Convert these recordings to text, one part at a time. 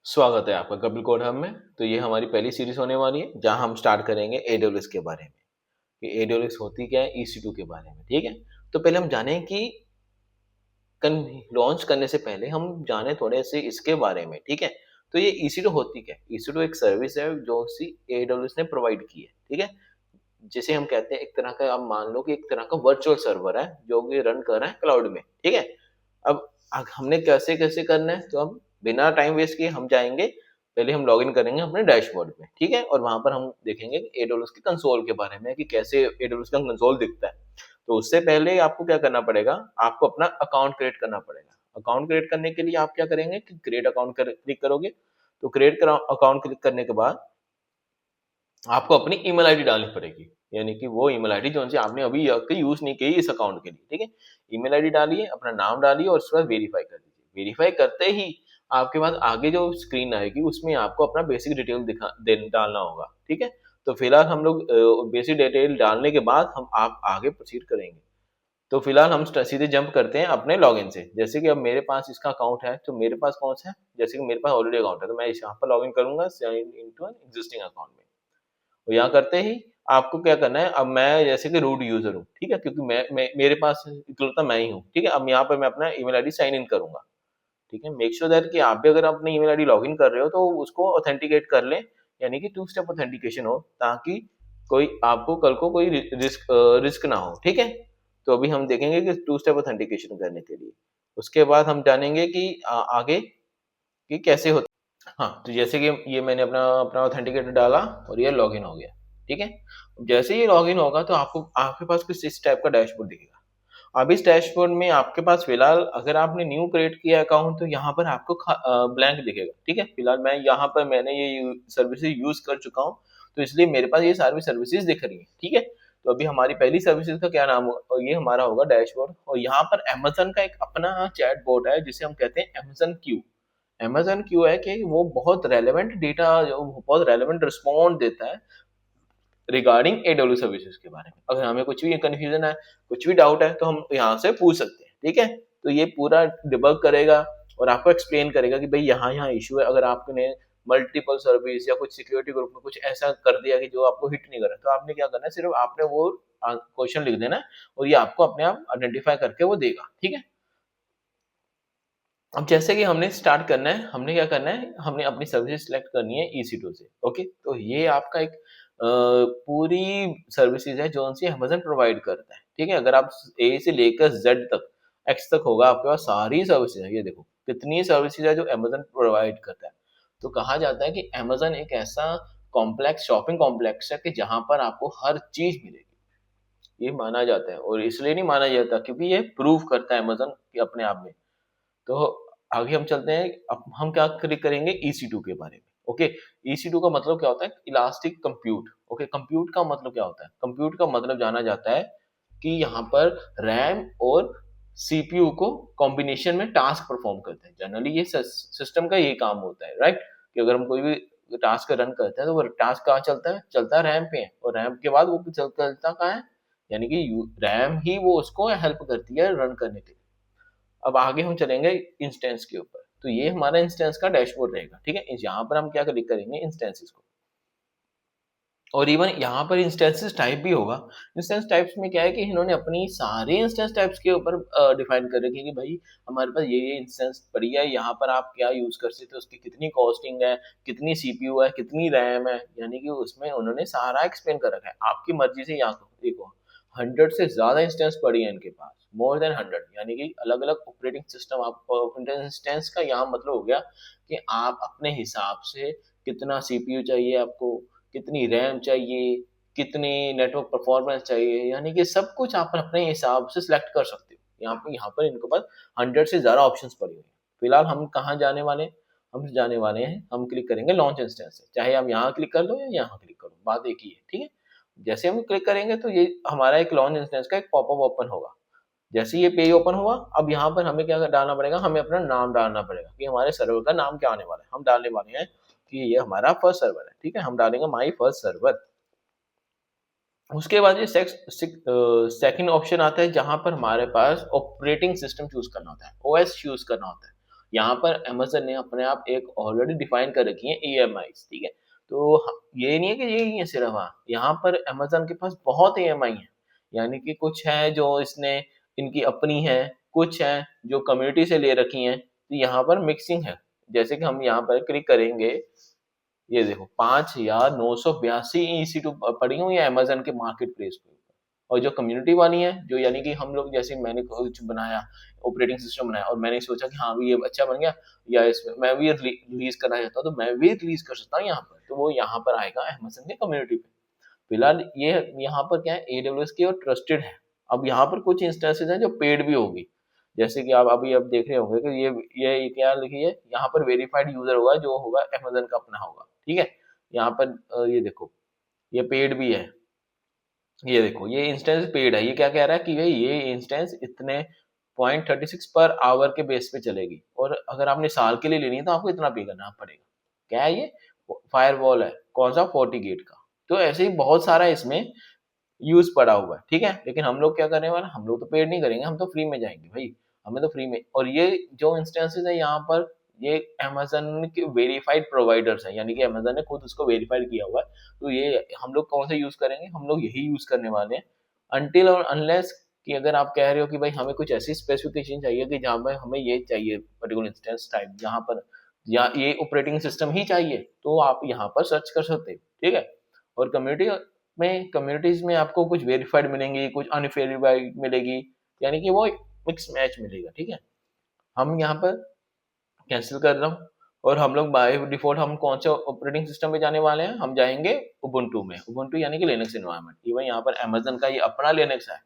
स्वागत है आपका कपिल कोड हब में। तो ये हमारी पहली सीरीज होने वाली है जहां हम स्टार्ट करेंगे एडब्ल्यूएस के बारे में कि एडब्ल्यूएस होती क्या है, EC2 के बारे में। ठीक है, तो पहले हम जानें कि लॉन्च करने से पहले हम जाने थोड़े से इसके बारे में। ठीक है, तो ये EC2 होती क्या है। EC2 एक सर्विस है जो सी एडब्ल्यूएस ने प्रोवाइड की है। ठीक है, जिसे हम कहते हैं एक तरह का, आप मान लो कि एक तरह का वर्चुअल सर्वर है जो कि रन कर रहा है क्लाउड में। ठीक है, अब हमने कैसे कैसे करना है, तो हम बिना टाइम वेस्ट किए हम जाएंगे। पहले हम लॉगिन करेंगे अपने डैशबोर्ड में। ठीक है, और वहां पर हम देखेंगे एडोलस के कंसोल के बारे में कि कैसे एडोलस का कंसोल दिखता है। तो उससे पहले आपको क्या करना पड़ेगा, आपको अपना अकाउंट क्रिएट करना पड़ेगा। अकाउंट क्रिएट करने के लिए आप क्या करेंगे कि क्रिएट अकाउंट क्लिक करोगे। तो क्रिएट अकाउंट क्लिक करने के बाद आपको अपनी ईमेल आईडी डालनी पड़ेगी, यानी कि वो ईमेल आईडी जो सी आपने अभी यूज नहीं की इस अकाउंट के लिए। ठीक है, ईमेल आईडी डालिए, अपना नाम डालिए और उसके बाद वेरीफाई कर दीजिए। वेरीफाई करते ही आपके पास आगे जो स्क्रीन आएगी उसमें आपको अपना बेसिक डिटेल डालना होगा। ठीक है, तो फिलहाल हम लोग बेसिक डिटेल डालने के बाद हम आप आगे प्रोसीड करेंगे। तो फिलहाल हम सीधे जंप करते हैं अपने लॉगिन से। जैसे कि अब मेरे पास इसका अकाउंट है, तो मेरे पास कौन सा है, जैसे कि मेरे पास ऑलरेडी अकाउंट है, तो मैं यहाँ पर लॉगिन करूंगा sign into an existing account में। तो यहाँ करते ही आपको क्या करना है, अब मैं जैसे कि रूट यूजर हूँ। ठीक है, क्योंकि मैं मेरे पास इकलौता मैं ही हूँ। ठीक है, अब यहाँ पर मैं अपना ईमेल आईडी साइन इन करूंगा। ठीक है, मेक श्योर दैट कि आप भी अगर अपनी ईमेल आईडी लॉगिन कर रहे हो तो उसको ऑथेंटिकेट कर लें, यानी कि टू स्टेप ऑथेंटिकेशन हो, ताकि कोई आपको कल को कोई रिस्क ना हो। ठीक है, तो अभी हम देखेंगे कि टू स्टेप ऑथेंटिकेशन करने के लिए उसके बाद हम जानेंगे कि आगे कि कैसे होता। हाँ, तो जैसे कि ये मैंने अपना अपना ऑथेंटिकेटर डाला और ये लॉगिन हो गया। ठीक है, जैसे ही लॉगिन होगा तो आपको आपके पास कुछ इस टाइप का डैशबोर्ड दिखेगा। अब इस डैशबोर्ड में आपके पास फिलहाल अगर आपने न्यू क्रिएट किया अकाउंट तो यहाँ पर आपको ब्लैंक दिखेगा। ठीक है, फिलहाल मैं यहाँ पर मैंने ये सर्विसेज यूज कर चुका हूँ, तो इसलिए मेरे पास ये सारी सर्विसेज दिख रही है। ठीक है, तो अभी हमारी पहली सर्विसेज का क्या नाम होगा, और ये हमारा होगा डैशबोर्ड। और यहाँ पर अमेजन का एक अपना चैट बोर्ड है जिसे हम कहते हैं अमेजन क्यू। अमेजन क्यों है कि वो बहुत रेलेवेंट डेटा, जो बहुत रेलेवेंट रिस्पॉन्ड देता है रिगार्डिंग एडब्ल्यू सर्विसेज के बारे में। अगर हमें कुछ भी कंफ्यूजन है, कुछ भी डाउट है, तो हम यहाँ से पूछ सकते हैं। ठीक है, तो ये पूरा डिबग करेगा और आपको एक्सप्लेन करेगा कि भाई यहाँ यहाँ इशू है। अगर आपने मल्टीपल सर्विस या कुछ सिक्योरिटी ग्रुप में कुछ ऐसा कर दिया कि जो आपको हिट नहीं कर रहा, तो आपने क्या करना है, सिर्फ आपने वो क्वेश्चन लिख देना है और ये आपको अपने आप आइडेंटिफाई करके वो देगा। ठीक है, अब जैसे कि हमने स्टार्ट करना है, हमने क्या करना है, हमने अपनी सर्विस सिलेक्ट करनी है EC2 से। ओके, तो ये आपका एक पूरी सर्विसेज है जो सी अमेजन प्रोवाइड करता है। ठीक है, अगर आप ए से लेकर जेड तक, एक्स तक होगा आपके पास सारी सर्विसेज है। ये देखो कितनी सर्विसेज है जो अमेजन प्रोवाइड करता है। तो कहा जाता है कि अमेजन एक ऐसा कॉम्प्लेक्स, शॉपिंग कॉम्प्लेक्स है कि जहां पर आपको हर चीज मिलेगी, ये माना जाता है। और इसलिए नहीं माना जाता क्योंकि ये प्रूव करता है अमेजन अपने आप में। तो आगे हम चलते हैं, अब हम क्या करेंगे EC2 के बारे में। ओके, EC2 का मतलब क्या होता है, इलास्टिक कंप्यूट। ओके, कंप्यूट का मतलब क्या होता है, कंप्यूट का मतलब जाना जाता है कि यहाँ पर रैम और CPU को कॉम्बिनेशन में टास्क परफॉर्म करते हैं। जनरली ये सिस्टम का ये काम होता है, राइट, कि अगर हम कोई भी टास्क रन करते हैं तो वो टास्क कहाँ चलता है, चलता रैम पे है, और रैम के बाद वो चलता कहाँ है, यानी कि रैम ही वो उसको हेल्प करती है रन करने के लिए। अब आगे हम चलेंगे इंस्टेंस के ऊपर। तो ये हमारा इंस्टेंस का डैशबोर्ड रहेगा। ठीक है, यहाँ पर हम क्या क्लिक करेंगे, इंस्टेंसेस को। और इवन यहाँ पर इंस्टेंसेस टाइप भी होगा। इंस्टेंस टाइप्स में क्या है कि इन्होंने अपनी सारे इंस्टेंस टाइप्स के ऊपर डिफाइन कर रखी है कि भाई हमारे पास ये इंस्टेंस पड़ी है, यहाँ पर आप क्या यूज कर सकते हो, उसकी कितनी कॉस्टिंग है, कितनी CPU है, कितनी रैम है, यानी कि उसमें उन्होंने सारा एक्सप्लेन कर रखा है। आपकी मर्जी से यहाँ देखो 100 से ज्यादा इंस्टेंस पड़ी है इनके पास, मोर देन 100, यानी कि अलग अलग ऑपरेटिंग सिस्टम। आपको इंस्टेंस का यहाँ मतलब हो गया कि आप अपने हिसाब से कितना CPU चाहिए आपको, कितनी रैम चाहिए, कितनी नेटवर्क परफॉर्मेंस चाहिए, यानी कि सब कुछ आप अपने हिसाब से सिलेक्ट कर सकते हो। यहाँ पर इनके पास 100 से ज्यादा ऑप्शंस पड़ी हुई हैं। फिलहाल हम कहाँ जाने वाले हैं, हम जाने वाले हैं, हम क्लिक करेंगे लॉन्च इंस्टेंस से। चाहे हम यहाँ क्लिक कर लो या यहाँ क्लिक करो, बात एक ही है। ठीक है, जैसे हम क्लिक करेंगे तो ये हमारा एक लॉन्च इंस्टेंस का एक पॉपअप ओपन होगा। जैसे ये पेज ओपन हुआ, अब यहाँ पर हमें क्या डालना पड़ेगा, हमें अपना नाम डालना पड़ेगा कि हमारे सर्वर का नाम क्या आने वाला है। हम डालने वाले हैं कि ये हमारा फर्स्ट सर्वर है। ठीक है, हम डालेंगे माई फर्स्ट सर्वर। उसके बाद ये सेकंड ऑप्शन आता है जहां पर हमारे पास ऑपरेटिंग सिस्टम चूज करना होता है, OS चूज करना होता है। यहाँ पर अमेजन ने अपने आप एक ऑलरेडी डिफाइन कर रखी है ईएमआई, ठीक है। तो ये नहीं है कि यही है सिर्फ, हाँ यहाँ पर अमेजन के पास बहुत ईएमआई है, यानी कि कुछ है जो इसने इनकी अपनी है, कुछ है जो कम्युनिटी से ले रखी हैं, तो यहाँ पर मिक्सिंग है। जैसे कि हम यहाँ पर क्लिक करेंगे, ये देखो 5,982 EC2 पड़ी हुई है अमेजन के मार्केट प्लेस पे। और जो कम्युनिटी वाली है, जो यानी कि हम लोग, जैसे मैंने कुछ बनाया, ऑपरेटिंग सिस्टम बनाया और मैंने सोचा कि हाँ भी ये अच्छा बन गया, या इसमें मैं भी रिलीज करना चाहता हूँ, तो मैं भी रिलीज कर सकता हूँ यहाँ पर, तो वो यहाँ पर आएगा अमेजन के कम्युनिटी पे। फिलहाल ये यहाँ पर क्या है, AWS की और ट्रस्टेड है। अब यहाँ पर कुछ इंस्टेंसेस हैं जो पेड भी होगी, जैसे कि आप अभी अब देख रहे होंगे कि ये क्या लिखी है यहाँ पर, वेरीफाइड यूजर होगा जो होगा अमेजन का अपना होगा, ठीक है। यहाँ पर ये देखो, ये पेड भी है, ये देखो ये इंस्टेंस पेड है। ये क्या कह रहा है कि भाई ये इंस्टेंस इतने 0.36 पर आवर के बेस पे चलेगी, और अगर आपने साल के लिए लेनी है तो आपको इतना पे करना पड़ेगा। क्या है ये, फायरवॉल है, कौन सा, 40 गेट का। तो ऐसे ही बहुत सारा इसमें यूज पड़ा हुआ है, ठीक है। लेकिन हम लोग क्या करने वाले, हम लोग तो पेड नहीं करेंगे, हम तो फ्री में जाएंगे भाई, हमें तो फ्री में। और ये जो इंस्टेंसेस है यहाँ पर, ये अमेजन के वेरीफाइड प्रोवाइडर्स है, यानी कि अमेजन ने खुद उसको वेरीफाइड किया हुआ है। तो ये हम लोग कौन सा यूज करेंगे, हम लोग यही यूज करने वाले हैं, अनटिल और अनलेस कि अगर आप कह रहे हो कि भाई हमें कुछ ऐसी स्पेसिफिकेशन चाहिए कि जहाँ पर हमें ये चाहिए पर्टिकुलर इंस्टेंस टाइप, जहाँ पर या ये ऑपरेटिंग सिस्टम ही चाहिए, तो आप यहाँ पर सर्च कर सकते हैं, ठीक है। और कम्युनिटीज में आपको कुछ वेरीफाइड मिलेंगी, कुछ अनवेरीफाइड मिलेगी, यानी कि वो मिक्स मैच मिलेगा, ठीक है। हम यहाँ पर कैंसिल कर रहा हूँ, और हम लोग बाय डिफॉल्ट हम कौन से ऑपरेटिंग सिस्टम पे जाने वाले हैं, हम जाएंगे उबुंटू में। उबुंटू यानी कि लिनक्स एनवायरनमेंट, इवन यहाँ पर अमेजन का ये अपना लिनक्स है,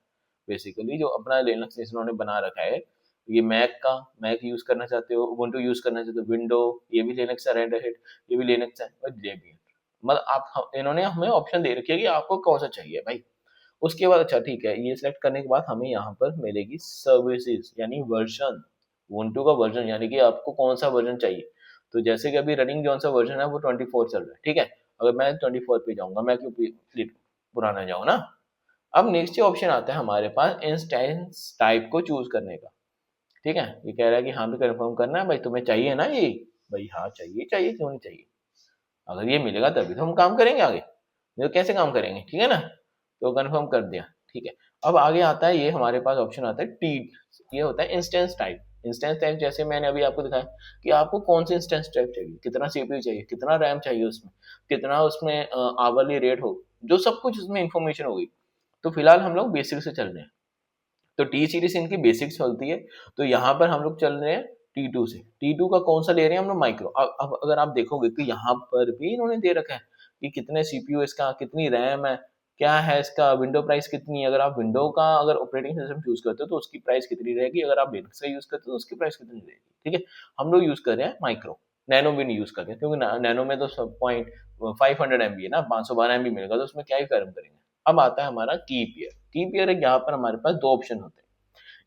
बेसिकली जो अपना लिनक्स इन्होंने बना रखा है। ये मैक यूज करना चाहते हो, उबुंटू यूज करना चाहते हो, विंडो, ये भी लिनक्स है, रेड हैट ये भी लिनक्स है, और जेबीएन। मतलब इन्होंने हमें ऑप्शन दे रखी है कि आपको कौन सा चाहिए भाई। उसके बाद अच्छा ठीक है, ये सिलेक्ट करने के बाद हमें यहाँ पर मिलेगी सर्विसेज, यानी वर्जन, ubuntu का वर्जन, यानी कि आपको कौन सा वर्जन चाहिए। तो जैसे कि अभी रनिंग जो सा वर्जन है वो 24 चल रहा है, ठीक है। अगर मैं 24 पे जाऊंगा, मैं क्यों पुराना जाऊँ ना। अब नेक्स्ट ऑप्शन आता है हमारे पास इंस्टेंस टाइप को चूज करने का, ठीक है। ये कह रहा है कि हाँ भी कंफर्म करना है भाई, तुम्हें चाहिए ना ये, भाई हाँ चाहिए, चाहिए क्यों नहीं चाहिए, अगर ये मिलेगा तभी तो हम काम करेंगे आगे, नहीं तो कैसे काम करेंगे, ठीक है ना। तो कंफर्म कर दिया, ठीक है। अब आगे आता है, ये हमारे पास ऑप्शन आता है टी, ये होता है इंस्टेंस टाइप। इंस्टेंस टाइप जैसे मैंने अभी आपको दिखाया कि आपको कौन सी इंस्टेंस टाइप चाहिए, कितना सीपीयू चाहिए, कितना रैम चाहिए उसमें, कितना उसमें आवरली रेट हो, जो सब कुछ उसमें इंफॉर्मेशन होगी। तो फिलहाल हम लोग बेसिक से चल रहे हैं, तो टी सीरीज इनकी बेसिक चलती है। तो यहाँ पर हम लोग चल रहे हैं T2 से। T2 का कौन सा ले रहे हैं हम लोग, माइक्रो। अब अगर आप देखोगे तो यहाँ पर भी इन्होंने दे रखा है कि कितने सीपीयू इसका, कितनी रैम है, क्या है इसका, विंडो प्राइस कितनी है। अगर आप विंडो का अगर ऑपरेटिंग सिस्टम यूज करते हो तो उसकी प्राइस कितनी रहेगी, अगर आप लिनक्स का यूज करते हो तो उसकी प्राइस कितनी रहेगी, ठीक है। हम लोग यूज कर रहे हैं माइक्रो, नैनो भी नहीं यूज करते हैं, क्योंकि नैनो में तो सब 500 MB है ना, 512 MB मिलेगा, तो उसमें क्या ही कर्म करेंगे। अब आता है हमारा की पेयर है, यहाँ पर हमारे पास दो ऑप्शन होते हैं,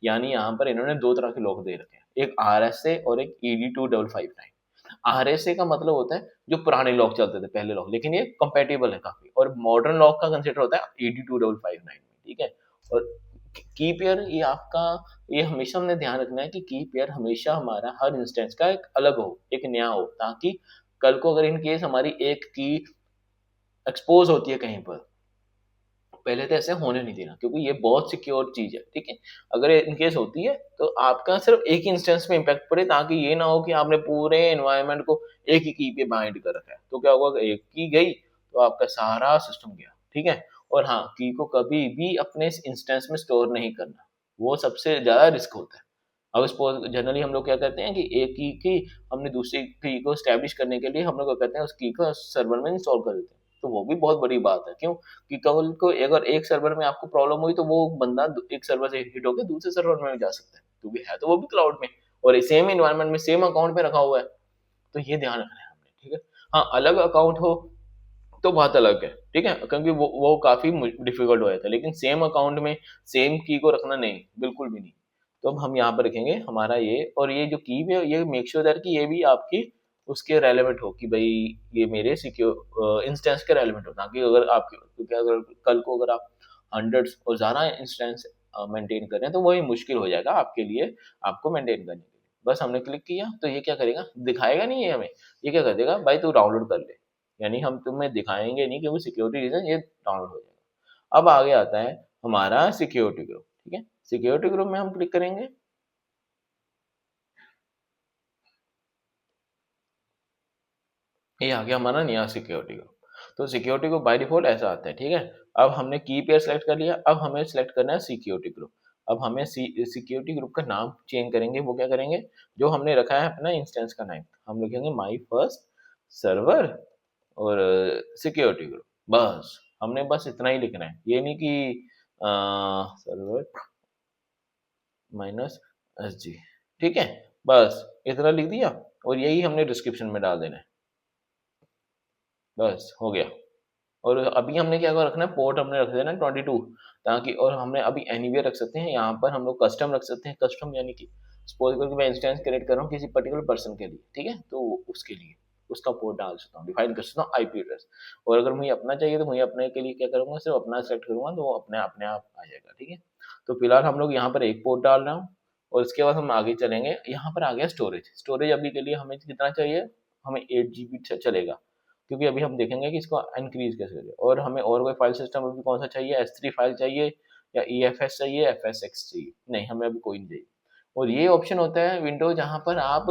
यानी यहाँ पर इन्होंने दो तरह के लॉक दे रखे हैं, एक RSA और एक ED2559। RSA का मतलब होता है जो पुराने लॉक चलते थे पहले लॉक, लेकिन ये कंपेटेबल है काफी, और मॉडर्न लॉक का कंसिडर होता है ED2559 में, ठीक है। और की पेयर ये आपका, ये हमेशा हमने ध्यान रखना है कि की पेयर हमेशा हमारा हर इंस्टेंस का एक अलग हो, एक नया हो, ताकि कल को अगर इन केस हमारी एक की एक्सपोज होती है कहीं पर, पहले तो ऐसे होने नहीं देना, क्योंकि ये बहुत सिक्योर चीज है, ठीक है। अगर इनकेस होती है तो आपका सिर्फ एक ही इंस्टेंस में इम्पैक्ट पड़े, ताकि ये ना हो कि आपने पूरे एनवायरनमेंट को एक ही की पे बाइंड कर रखा है, तो क्या होगा, एक की गई तो आपका सारा सिस्टम गया, ठीक है। और हाँ, की को कभी भी अपने इंस्टेंस में स्टोर नहीं करना, वो सबसे ज्यादा रिस्क होता है। अब सपोज जनरली हम लोग क्या करते हैं कि एक की हमने दूसरी की को स्टैब्लिश करने के लिए हम लोग क्या करते हैं, उस की को सर्वर में इंस्टॉल कर देते हैं, तो वो भी बहुत बड़ी बात है। क्यों, कि कल को अगर एक सर्वर में आपको प्रॉब्लम हुई तो वो बंदा एक सर्वर से हिट होकर दूसरे सर्वर में भी जा सकता है, क्योंकि है तो वो भी क्लाउड में और सेम इन्वायरमेंट में सेम अकाउंट पे रखा हुआ है। तो ये ध्यान रखना है हमने, ठीक है। हाँ, अलग अकाउंट हो तो बात अलग है, ठीक है, क्योंकि वो काफी डिफिकल्ट हो जाता है, लेकिन सेम अकाउंट में सेम की को रखना नहीं, बिल्कुल भी नहीं। तो अब हम यहाँ पर रखेंगे हमारा ये, और ये जो की है ये मेक श्योर दैट कि ये भी आपकी उसके रेलेवेंट हो, कि भाई ये मेरे सिक्योर इंस्टेंस के रेलेवेंट हो, ताकि अगर आपके, क्योंकि अगर कल को अगर आप हंड्रेड्स और ज़्यादा इंस्टेंस मेंटेन कर रहे हैं तो वही मुश्किल हो जाएगा आपके लिए, आपको मेंटेन करने के लिए। बस हमने क्लिक किया तो ये क्या करेगा, दिखाएगा नहीं है हमें, ये क्या कर देगा, भाई तू डाउनलोड कर ले, यानी हम तुम्हें दिखाएंगे नहीं क्योंकि सिक्योरिटी रीजन ये डाउनलोड हो जाएगा। अब आगे आता है हमारा सिक्योरिटी ग्रुप, ठीक है, सिक्योरिटी ग्रुप में हम क्लिक करेंगे, ये आ गया हमारा नया सिक्योरिटी ग्रुप। तो सिक्योरिटी ग्रुप बाय डिफॉल्ट ऐसा आता है, ठीक है। अब हमने की पेयर सेलेक्ट कर लिया, अब हमें सेलेक्ट करना है सिक्योरिटी ग्रुप। अब हमें सिक्योरिटी ग्रुप का नाम चेंज करेंगे, वो क्या करेंगे, जो हमने रखा है अपना इंस्टेंस का नाम, हम लिखेंगे माई फर्स्ट सर्वर और सिक्योरिटी ग्रुप, बस हमने बस इतना ही लिखना है, ये नहीं कि सर्वर माइनस एस जी, ठीक है, बस इतना लिख दिया और यही हमने डिस्क्रिप्शन में डाल देना है, बस हो गया। और अभी हमने क्या रखना है, पोर्ट हमने रख देना 22, ताकि, और हमने अभी एनीवेयर रख सकते हैं, यहाँ पर हम लोग कस्टम रख सकते हैं, कस्टम यानी कि सपोज करके मैं इंस्टेंस क्रिएट कर रहा हूँ किसी पर्टिकुलर पर्सन के लिए, ठीक है, तो उसके लिए उसका पोर्ट डाल सकता हूँ, डिफाइन कर सकता हूँ आईपी एड्रेस। और अगर मुझे अपना चाहिए तो मुझे अपने के लिए क्या करूँगा, सिर्फ अपना सेलेक्ट करूँगा तो वो अपने अपने आप आ जाएगा, ठीक है। तो फिलहाल हम लोग यहाँ पर एक पोर्ट डाल रहा हूँ, और उसके बाद हम आगे चलेंगे, यहाँ पर आ गया स्टोरेज। स्टोरेज अभी के लिए हमें कितना चाहिए, हमें 8 GB से चलेगा, क्योंकि अभी हम देखेंगे कि इसको इंक्रीज कैसे करें। और हमें और कोई फाइल सिस्टम अभी कौन सा चाहिए, S3 फाइल चाहिए या EFS चाहिए, FSX चाहिए, नहीं हमें अभी कोई नहीं चाहिए। और ये ऑप्शन होता है विंडो जहाँ पर आप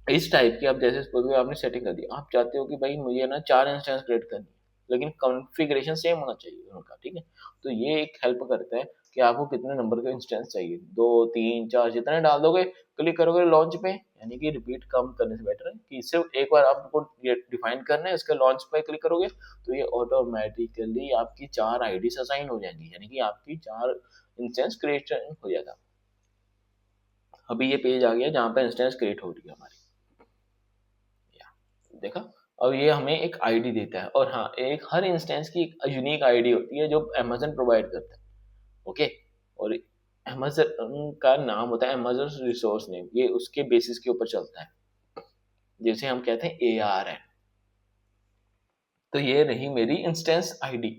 इस टाइप की, आप जैसे सपोज आपने सेटिंग कर दी, आप चाहते हो कि भाई मुझे ना 4 इंस्टेंस क्रिएट करनी है, लेकिन कॉन्फ़िगरेशन सेम होना चाहिए उनका, ठीक है। तो ये एक हेल्प करता है कि आपको कितने नंबर के इंस्टेंस चाहिए, 2 3 4 जितने डाल दोगे, क्लिक करोगे लॉन्च पे, यानी कि रिपीट कम करने से बेटर है कि सिर्फ एक बार आपको ये डिफाइन करना है, इसके लॉन्च पे क्लिक करोगे तो ये ऑटोमेटिकली आपकी 4 ID असाइन हो जाएंगी, यानी कि आपकी 4 इंस्टेंस क्रिएशन हो जाएगा। अभी ये पेज आ गया जहाँ पे इंस्टेंस क्रिएट हो रही है हमारी, देखा। अब ये हमें एक आईडी देता है, और हाँ, एक हर इंस्टेंस की एक यूनिक आईडी होती है जो अमेजन प्रोवाइड करता है, ओके। और अमेजन का नाम होता है अमेजन रिसोर्स नेम, ये उसके बेसिस के ऊपर चलता है, जैसे हम कहते हैं ARN। तो ये रही मेरी इंस्टेंस आईडी,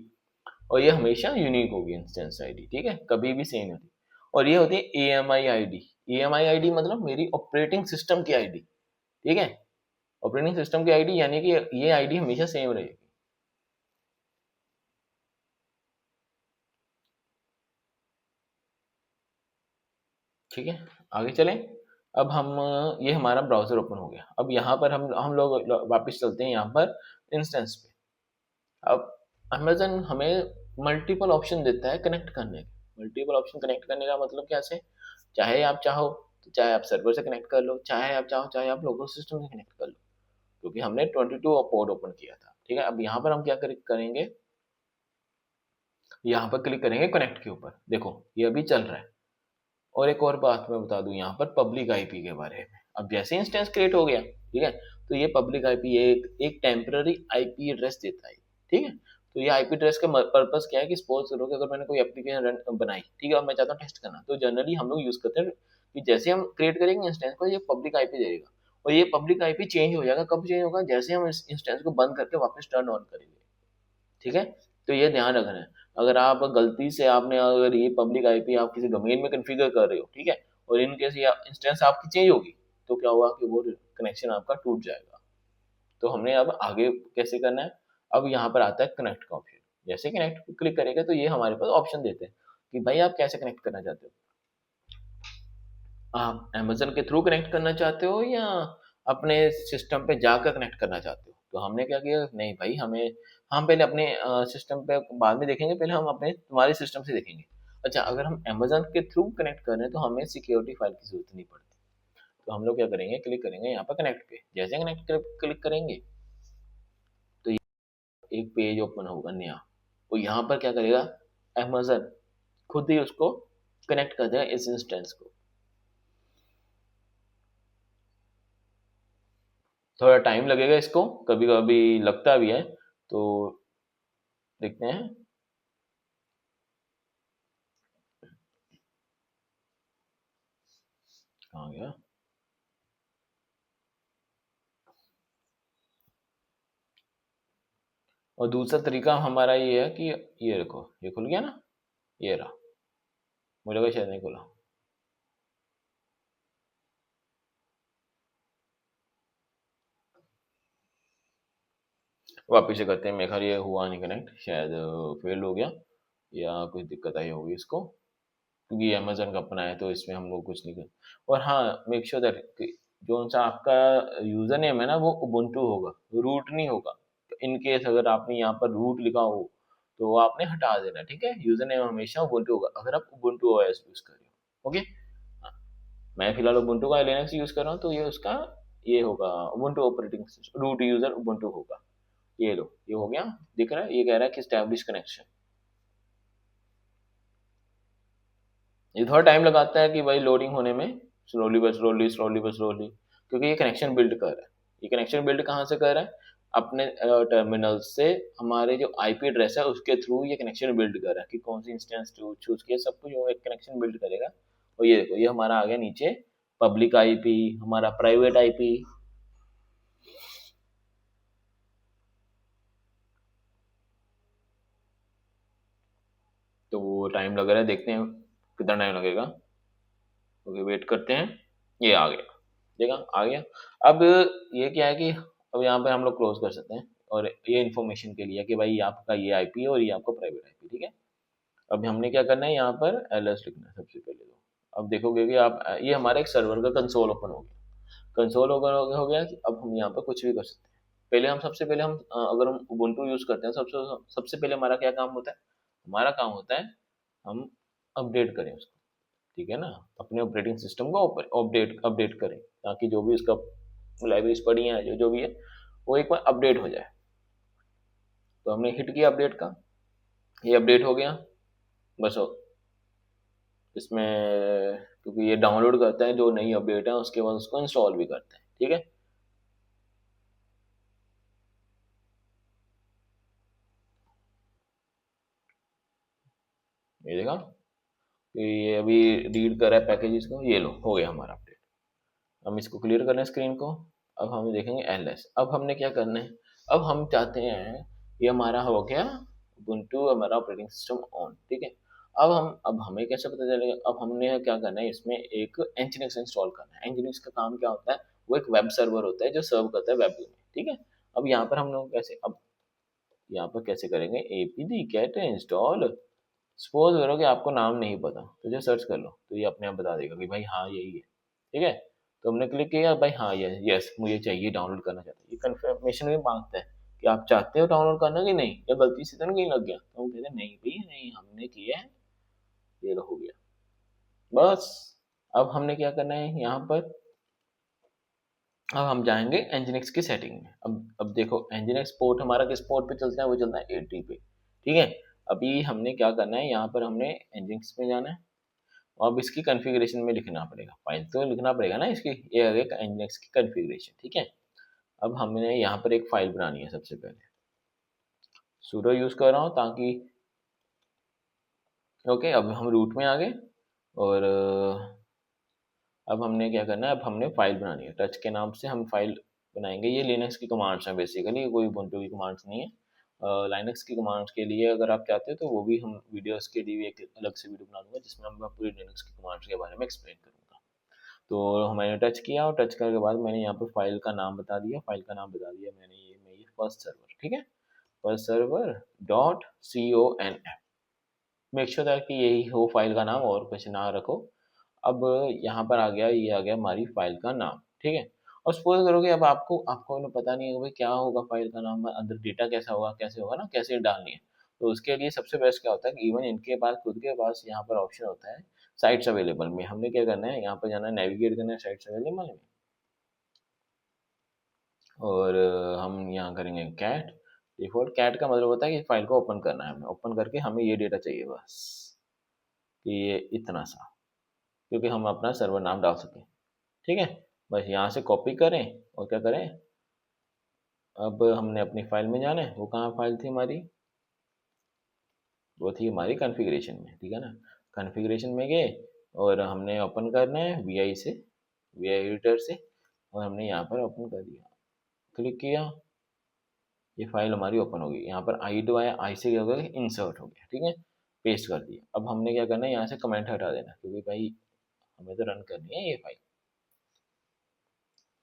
और ये हमेशा यूनिक होगी इंस्टेंस आईडी, ठीक है, कभी भी सेम होती। और ये होती है AMI आईडी। AMI आईडी मतलब मेरी ऑपरेटिंग सिस्टम की आईडी, ठीक है, ऑपरेटिंग सिस्टम की आईडी, यानी कि ये आईडी हमेशा सेम रहेगी। ठीक है, आगे चलें। अब हम, ये हमारा ब्राउज़र ओपन हो गया, अब यहाँ पर हम लोग वापस चलते हैं यहाँ पर इंस्टेंस पे। अब अमेज़न हमें मल्टीपल ऑप्शन देता है कनेक्ट करने के। मल्टीपल ऑप्शन कनेक्ट करने का मतलब कैसे, चाहे आप चाहो तो चाहे आप सर्वर से कनेक्ट कर लो, चाहे आप चाहो चाहे आप लोकल सिस्टम से कनेक्ट कर लो, क्योंकि हमने 22 पोर्ट ओपन किया था, ठीक है। अब यहाँ पर हम क्या करेंगे, यहाँ पर क्लिक करेंगे कनेक्ट के ऊपर, देखो ये अभी चल रहा है। और एक और बात मैं बता दूं यहाँ पर पब्लिक आईपी के बारे में, अब जैसे इंस्टेंस क्रिएट हो गया, ठीक है, तो ये पब्लिक आईपी एक टेम्पररी आईपी एड्रेस देता है, ठीक है। तो ये आईपी एड्रेस का पर्पस क्या है कि सपोज करो कि अगर मैंने कोई एप्लीकेशन रन बनाई, ठीक है, और मैं चाहता हूँ टेस्ट करना, तो जनरली हम लोग यूज करते हैं कि जैसे हम क्रिएट करेंगे इंस्टेंस को, ये पब्लिक आईपी देगा, और ये पब्लिक आईपी चेंज हो जाएगा, कब चेंज होगा, जैसे हम इस इंस्टेंस को बंद करके वापस टर्न ऑन करेंगे, ठीक है। तो ये ध्यान रखना है, अगर आप गलती से आपने अगर ये पब्लिक आईपी आप किसी डोमेन में कॉन्फ़िगर कर रहे हो, ठीक है, और इन केस ये इंस्टेंस आपकी चेंज होगी, तो क्या होगा कि वो कनेक्शन आपका टूट जाएगा। तो हमने अब आगे कैसे करना है, अब यहाँ पर आता है कनेक्ट का ऑप्शन, जैसे कनेक्ट क्लिक करेगा तो ये हमारे पास ऑप्शन देते हैं कि भाई आप कैसे कनेक्ट करना चाहते हो, आप अमेज़न के थ्रू कनेक्ट करना चाहते हो या अपने सिस्टम पे जाकर कनेक्ट करना चाहते हो। तो हमने क्या किया, नहीं भाई हमें, हम पहले अपने सिस्टम पे बाद में देखेंगे, पहले हम अपने तुम्हारे सिस्टम से देखेंगे। अच्छा, अगर हम अमेज़न के थ्रू कनेक्ट कर रहे हैं तो हमें सिक्योरिटी फाइल की ज़रूरत नहीं पड़ती। तो हम लोग क्या करेंगे, क्लिक करेंगे यहाँ पर कनेक्ट पे, जैसे कनेक्ट क्लिक करेंगे तो ये एक पेज ओपन होगा नया, और यहाँ पर क्या करेगा, अमेज़न खुद ही उसको कनेक्ट कर देगा इस इंस्टेंस को। थोड़ा टाइम लगेगा इसको, कभी कभी लगता भी है, तो देखते हैं। कहाँ गया, और दूसरा तरीका हमारा ये है कि ये देखो ये खुल गया ना, ये रहा, मुझे लगा शायद नहीं खुला। वापिस से करते हैं। मेरे ख्याल ये हुआ नहीं कनेक्ट, शायद फेल हो गया या कुछ दिक्कत आई होगी इसको, क्योंकि ये अमेजन का अपना है तो इसमें हम लोग कुछ नहीं कर। और हाँ, मेक श्योर दैट जो सा आपका यूजर नेम है ना वो उबुंटू होगा, रूट नहीं होगा। तो इन केस अगर आपने यहाँ पर रूट लिखा हो तो वो आपने हटा देना, ठीक है। यूजर नेम हमेशा उबुंटू होगा अगर आप उबुंटू ओएस यूज कर रहे हो, ओके। हाँ, मैं फिलहाल उबुंटू का लिनक्स यूज कर रहा हूँ तो ये उसका ये होगा Ubuntu operating system, root user Ubuntu होगा। ये लो, ये हो गया। दिख रहा है, ये कह रहा है कि स्टैब्लिश कनेक्शन। ये थोड़ा टाइम लगाता है कि भाई लोडिंग होने में, स्लोली बस स्लोली, स्लोली बस स्लोली, क्योंकि ये कनेक्शन बिल्ड कर रहा है। ये कनेक्शन बिल्ड कहाँ से कर रहा है? अपने टर्मिनल से हमारे जो आईपी एड्रेस है उसके थ्रू ये कनेक्शन बिल्ड कर रहा है कि कौन सी इंस्टेंस चूज किया, सब कुछ वो एक कनेक्शन बिल्ड करेगा। और ये देखो, ये हमारा आ गया नीचे पब्लिक आईपी, हमारा प्राइवेट आईपी। तो वो टाइम लग रहा है, देखते हैं कितना टाइम लगेगा। ओके, वेट करते हैं। ये आ गया, देखा आ गया। अब ये क्या है कि अब यहाँ पे हम लोग क्लोज कर सकते हैं। और ये इन्फॉर्मेशन के लिए कि भाई ये आपका ये आईपी है और ये आपका प्राइवेट आईपी, ठीक है। अब हमने क्या करना है, यहाँ पर एलएस लिखना है सबसे पहले तो। अब देखोगे कि आप ये हमारा एक सर्वर का कंसोल ओपन हो गया। कंसोल ओपन हो गया कि अब हम यहाँ पर कुछ भी कर सकते हैं। पहले हम सबसे पहले हम अगर हम उबुंटू यूज करते हैं, सबसे सबसे पहले हमारा क्या काम होता है? हमारा काम होता है हम अपडेट करें उसको, ठीक है ना। अपने ऑपरेटिंग सिस्टम को अपडेट अपडेट करें ताकि जो भी उसका लाइब्रेरीज पड़ी हैं, जो जो भी है वो एक बार अपडेट हो जाए। तो हमने हिट किया अपडेट का, ये अपडेट हो गया। बस हो इसमें, क्योंकि ये डाउनलोड करता है जो नई अपडेट है उसके बाद उसको इंस्टॉल भी करता है, ठीक है। ये देखा कि ये अभी रीड कर रहा है पैकेजेस को। ये लो, हो गया हमारा अपडेट। हम इसको क्लियर कर लें स्क्रीन को। अब हम देखेंगे एलएस। अब हमने क्या करना है, अब हम चाहते हैं ये हमारा हो गया ubuntu, हमारा ऑपरेटिंग सिस्टम ऑन, ठीक है। अब हमें कैसे पता चलेगा? अब हमने क्या करना है, इसमें एक nginx इंस्टॉल करना है। nginx का काम क्या होता है? वो एक वेब सर्वर होता है जो सर्व करता है वेब में, ठीक है। अब यहाँ पर हम लोग कैसे, अब यहाँ पर कैसे करेंगे, एपीडी कैट इंस्टॉल। सपोज करो कि आपको नाम नहीं पता तो जो सर्च कर लो तो ये अपने आप बता देगा कि भाई हाँ यही है, ठीक है। तो हमने क्लिक किया, भाई हाँ ये यस मुझे चाहिए, डाउनलोड करना चाहता हूँ। ये कंफर्मेशन भी मांगता है कि आप चाहते हो डाउनलोड करना कि नहीं, या गलती से तो नहीं लग गया। तो हम कहते हैं नहीं भाई नहीं, हमने किया है, ये लो हो गया। बस अब हमने क्या करना है यहाँ पर, अब हम जाएंगे एनजिनिक्स की सेटिंग में। अब देखो एनजिनिक्स पोर्ट हमारा किस पोर्ट पे चलता है, वो चलता है 80 पे, ठीक है। अभी हमने क्या करना है, यहाँ पर हमने एनजिनिक्स में जाना है। अब इसकी कॉन्फ़िगरेशन में लिखना पड़ेगा, फाइल तो लिखना पड़ेगा ना इसकी। ये आ गया एनजिनिक्स की कॉन्फ़िगरेशन, ठीक है। अब हमने यहाँ पर एक फाइल बनानी है सबसे पहले। sudo यूज कर रहा हूँ ताकि, ओके। अब हम रूट में आ गए और अब हमने क्या करना है, अब हमने फाइल बनानी है। टच के नाम से हम फाइल बनाएंगे। ये लिनक्स की कमांड्स हैं बेसिकली, कोई ubuntu की कमांड्स नहीं है। लाइनक्स की कमांड्स के लिए अगर आप चाहते हो तो वो भी हम वीडियोस के लिए एक अलग से वीडियो बना दूंगा जिसमें हम पूरी लिनक्स की कमांड्स के बारे में एक्सप्लेन करूंगा। तो मैंने टच किया और टच करने के बाद मैंने यहाँ पर फाइल का नाम बता दिया। फाइल का नाम बता दिया मैंने, ये फर्स्ट सर्वर, ठीक है। First server dot CONF। Make sure that कि यही हो फाइल का नाम, और कुछ ना रखो। अब यहाँ पर आ गया, ये आ गया हमारी फाइल का नाम, ठीक है। और सपोज करोगे अब आपको आपको ना पता नहीं है कि भाई क्या होगा फाइल का नाम, अंदर डेटा कैसा होगा, कैसे होगा ना, कैसे डालनी है। तो उसके लिए सबसे बेस्ट क्या होता है कि इवन इनके पास खुद के पास यहाँ पर ऑप्शन होता है साइट्स अवेलेबल में। हमने क्या करना है, यहाँ पर जाना है, नेविगेट करना है साइट्स अवेलेबल में। और हम यहाँ करेंगे कैट। डिफॉल्ट कैट का मतलब होता है कि फाइल को ओपन करना है हमें, ओपन करके हमें ये डेटा चाहिए बस, कि ये इतना सा, क्योंकि हम अपना सर्वर नाम डाल सकें, ठीक है। बस यहाँ से कॉपी करें और क्या करें, अब हमने अपनी फाइल में जाना है। वो कहाँ फाइल थी हमारी, वो थी हमारी कॉन्फ़िगरेशन में, ठीक है ना। कॉन्फ़िगरेशन में गए और हमने ओपन करना है वी से, वी एडिटर से। और हमने यहाँ पर ओपन कर दिया, क्लिक किया, ये फाइल हमारी ओपन हो गई। यहाँ पर आई टू आया, आई से क्या हो गया, इंसर्ट हो गया, ठीक है। पेस्ट कर दिया। अब हमने क्या करना है, यहाँ से कमेंट हटा देना क्योंकि भाई हमें तो रन करनी है ये फाइल,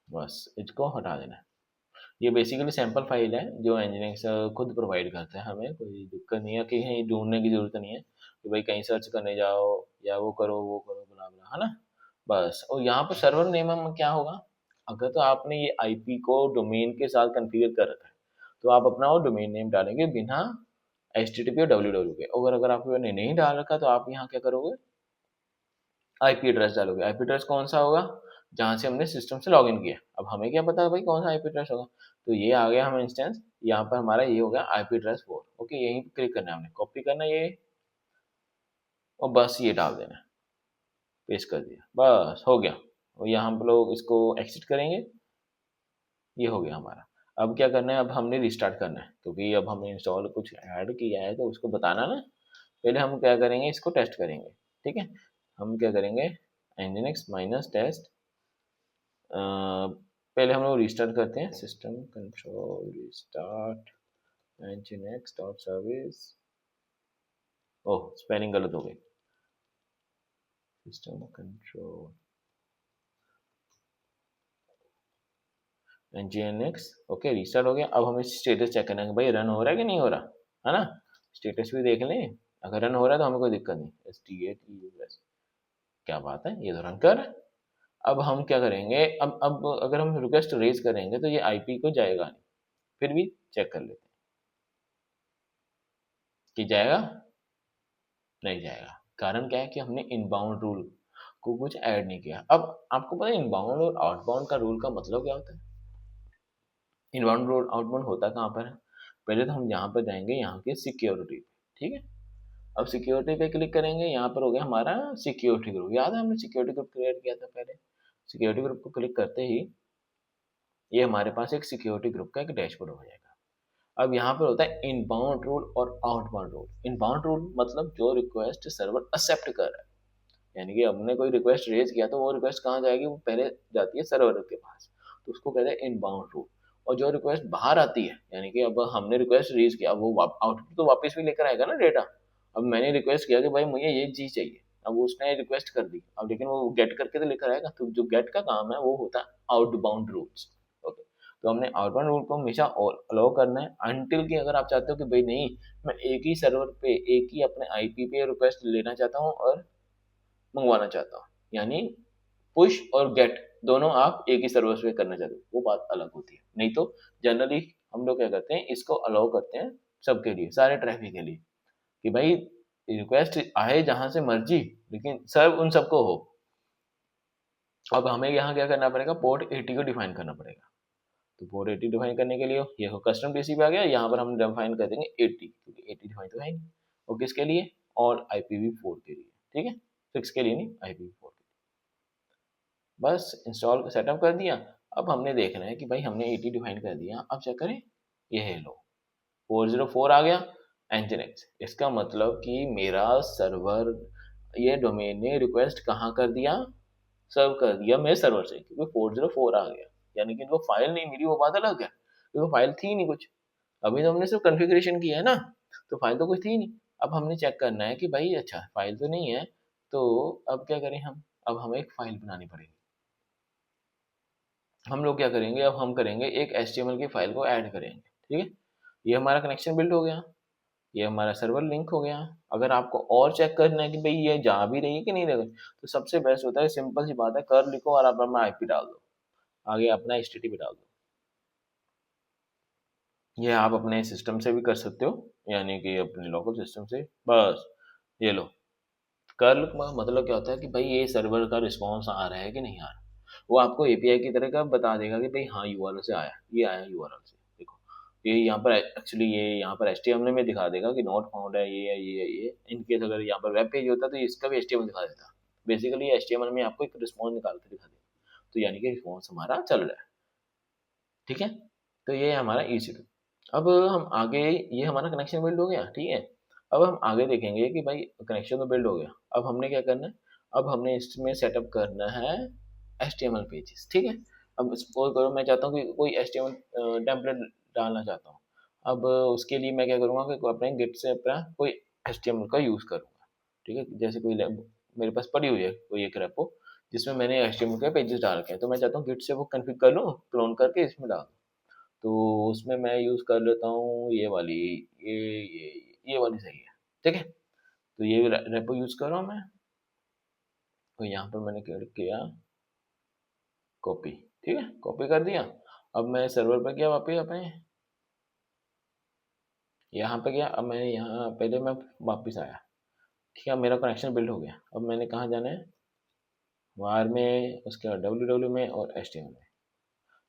बस इसको हटा देना है। ये बेसिकली सैंपल फाइल है जो Nginx खुद प्रोवाइड करता है, हमें कोई दिक्कत नहीं है कि कहीं ढूंढने की जरूरत नहीं है कि भाई कहीं सर्च करने जाओ या वो करो वो करो बला बला, है ना। बस, और यहाँ पर सर्वर नेम में क्या होगा, अगर तो आपने ये आईपी को डोमेन के साथ कॉन्फ़िगर कर रखा है तो आप अपना वो डोमेन नेम डालेंगे बिना HTTP और www के। और अगर आपने नहीं डाल रखा तो आप यहाँ क्या करोगे, आईपी एड्रेस डालोगे। आईपी एड्रेस कौन सा होगा, जहाँ से हमने सिस्टम से लॉगिन किया। अब हमें क्या पता भाई कौन सा आईपी एड्रेस होगा, तो ये आ गया हम इंस्टेंस, यहाँ पर हमारा ये हो गया आईपी एड्रेस 4। ओके, यहीं पे क्लिक करना है, हमने कॉपी करना है ये, और बस ये डाल देना है, पेस्ट कर दिया, बस हो गया। और यहाँ हम लोग इसको एक्सिट करेंगे, ये हो गया हमारा। अब क्या करना है, अब हमने रिस्टार्ट करना है क्योंकि अब हमने इंस्टॉल कुछ ऐड किया है तो उसको बताना ना। पहले हम क्या करेंगे, इसको टेस्ट करेंगे, ठीक है। हम क्या करेंगे, nginx माइनस टेस्ट, पहले हम लोग रिस्टार्ट करते हैं, system control restart nginx dot service. ओह, स्पेलिंग गलत हो गई, system control nginx। Okay, restart हो गया। अब हमें स्टेटस चेक करना है कि भाई रन हो रहा है कि नहीं हो रहा, है ना। स्टेटस भी देख लें, अगर रन हो रहा है तो हमें कोई दिक्कत नहीं, STATUS, क्या बात है, ये तो रन कर रहा है। अब हम क्या करेंगे, अब अगर हम रिक्वेस्ट रेज करेंगे तो ये आईपी को जाएगा नहीं, फिर भी चेक कर लेते हैं कि जाएगा, नहीं जाएगा। कारण क्या है कि हमने इनबाउंड रूल को कुछ ऐड नहीं किया। अब आपको पता है इनबाउंड और आउटबाउंड का रूल का मतलब क्या होता है। इनबाउंड रूल आउटबाउंड होता कहाँ पर है, पहले तो हम यहाँ पर जाएंगे, यहाँ के सिक्योरिटी, ठीक है। अब सिक्योरिटी पे क्लिक करेंगे, यहाँ पर हो गया हमारा सिक्योरिटी ग्रुप, याद है हमने सिक्योरिटी ग्रुप क्रिएट किया था पहले। सिक्योरिटी ग्रुप को क्लिक करते ही ये हमारे पास एक सिक्योरिटी ग्रुप का एक डैशबोर्ड हो जाएगा। अब यहाँ पर होता है इनबाउंड रूल और आउटबाउंड रूल। इनबाउंड रूल मतलब जो रिक्वेस्ट सर्वर एक्सेप्ट कर रहा है, यानी कि हमने कोई रिक्वेस्ट रेज किया तो वो रिक्वेस्ट कहाँ जाएगी, वो पहले जाती है सर्वर के पास, तो उसको कहते हैं इनबाउंड रूल। और जो रिक्वेस्ट बाहर आती है, यानी कि अब हमने रिक्वेस्ट रेज किया, वो आउटपुट तो वापस भी लेकर आएगा ना डेटा। अब मैंने रिक्वेस्ट किया कि भाई मुझे ये चीज़ चाहिए, अब उसने रिक्वेस्ट कर दी, अब लेकिन वो गेट करके तो लेकर आएगा, तो जो गेट का काम है वो होता है आउटबाउंड रूल्स। ओके, तो हमने आउटबाउंड रूल को हमेशा अलाउ करना है अनटिल कि अगर आप चाहते हो कि भाई नहीं, मैं एक ही सर्वर पे एक ही अपने आईपी पे रिक्वेस्ट लेना चाहता हूँ और मंगवाना चाहता हूँ, यानी पुश और गेट दोनों आप एक ही सर्वर पे करना चाहते हो, वो बात अलग होती है। नहीं तो जनरली हम लोग क्या करते हैं, इसको अलाउ करते हैं सबके लिए, सारे ट्रैफिक के लिए, कि भाई रिक्वेस्ट आए जहां से मर्जी, लेकिन सर्व उन सबको हो। अब हमें यहाँ क्या करना पड़ेगा, पोर्ट 80 को डिफाइन करना पड़ेगा। तो पोर्ट 80 डिफाइन करने के लिए ये कस्टम टीसीपी आ गया, यहाँ पर हम डिफाइन कर देंगे 80, क्योंकि 80 डिफाइन तो है नहीं। और किसके लिए, और IPv4 के लिए, ठीक है, 6 के लिए नहीं, IPv4 के लिए। बस इंस्टॉल सेटअप कर दिया। अब हमने देखना है कि भाई हमने 80 डिफाइन कर दिया, अब चेक करें, ये है लो 404 आ गया Nginx। इसका मतलब कि मेरा सर्वर, ये डोमेन ने रिक्वेस्ट कहाँ कर दिया, सर्व कर दिया मेरे सर्वर से, क्योंकि 404 आ गया। यानी कि इनको फाइल नहीं मिली, वो बात अलग है, क्योंकि फाइल थी नहीं कुछ, अभी तो हमने सिर्फ कॉन्फ़िगरेशन किया है ना, तो फाइल तो कुछ थी नहीं। अब हमने चेक करना है कि भाई अच्छा फाइल तो नहीं है, तो अब क्या करें हम, अब हमें एक फाइल बनानी पड़ेगी। हम लोग क्या करेंगे, अब हम करेंगे एक HTML की फाइल को ऐड करेंगे, ठीक है। ये हमारा कनेक्शन बिल्ड हो गया, ये हमारा सर्वर लिंक हो गया। अगर आपको और चेक करना है कि भाई ये जा भी रही है कि नहीं रही, तो सबसे बेस्ट होता है, सिंपल सी बात है, कर लिखो और आप अपना आईपी डाल दो, आगे अपना HTTP डाल दो। ये आप अपने सिस्टम से भी कर सकते हो, यानी कि अपने लोकल सिस्टम से, बस ये लो। कर्ल का मतलब क्या होता है कि भाई ये सर्वर का रिस्पॉन्स आ रहा है कि नहीं आ रहा, वो आपको एपीआई की तरह का बता देगा कि भाई हाँ यूआरएल से आया, ये आया यूआरएल से। देखो, ये यहाँ पर एक्चुअली ये यहाँ पर एचटीएमएल में दिखा देगा कि नॉट फाउंड है, ये है, ये है, ये। इनकेस अगर यहाँ पर वेब पेज होता तो इसका भी एचटीएमएल दिखा देता। बेसिकली एचटीएमएल में आपको एक रिस्पॉन्स निकाल के दिखा देगा, तो यानी कि रिस्पॉन्स हमारा चल रहा है, ठीक है। तो ये है हमारा EC2। अब हम आगे, ये हमारा कनेक्शन बिल्ड हो गया, ठीक है। अब हम आगे देखेंगे कि भाई कनेक्शन तो बिल्ड हो गया, अब हमने क्या करना है, अब हमने इसमें सेटअप करना है HTML पेजेस, ठीक है। अब सपोज करो मैं चाहता हूँ कि कोई HTML टेम्पलेट डालना चाहता हूँ। अब उसके लिए मैं क्या करूँगा कि अपने गिट से अपना कोई HTML का यूज़ करूँगा, ठीक है। जैसे कोई मेरे पास पड़ी हुई है कोई एक रेपो जिसमें मैंने HTML के पेजेस डाल रखे हैं, तो मैं चाहता हूँ गिट से वो कन्फिग कर लूँ, क्लोन करके इसमें डाल दूँ। तो उसमें मैं यूज़ कर लेता हूँ ये वाली, ये वाली सही है, ठीक है। तो ये रेपो यूज़ कर रहा हूँ मैं। तो यहाँ पर मैंने क्या किया, कॉपी, ठीक है, कॉपी कर दिया। अब मैं सर्वर पर गया वापस अपने, यहाँ पे गया। अब मैंने यहाँ पहले मैं वापस आया, ठीक है, मेरा कनेक्शन बिल्ड हो गया। अब मैंने कहाँ जाना है, वार में, उसके बाद डब्ल्यू में और एच में।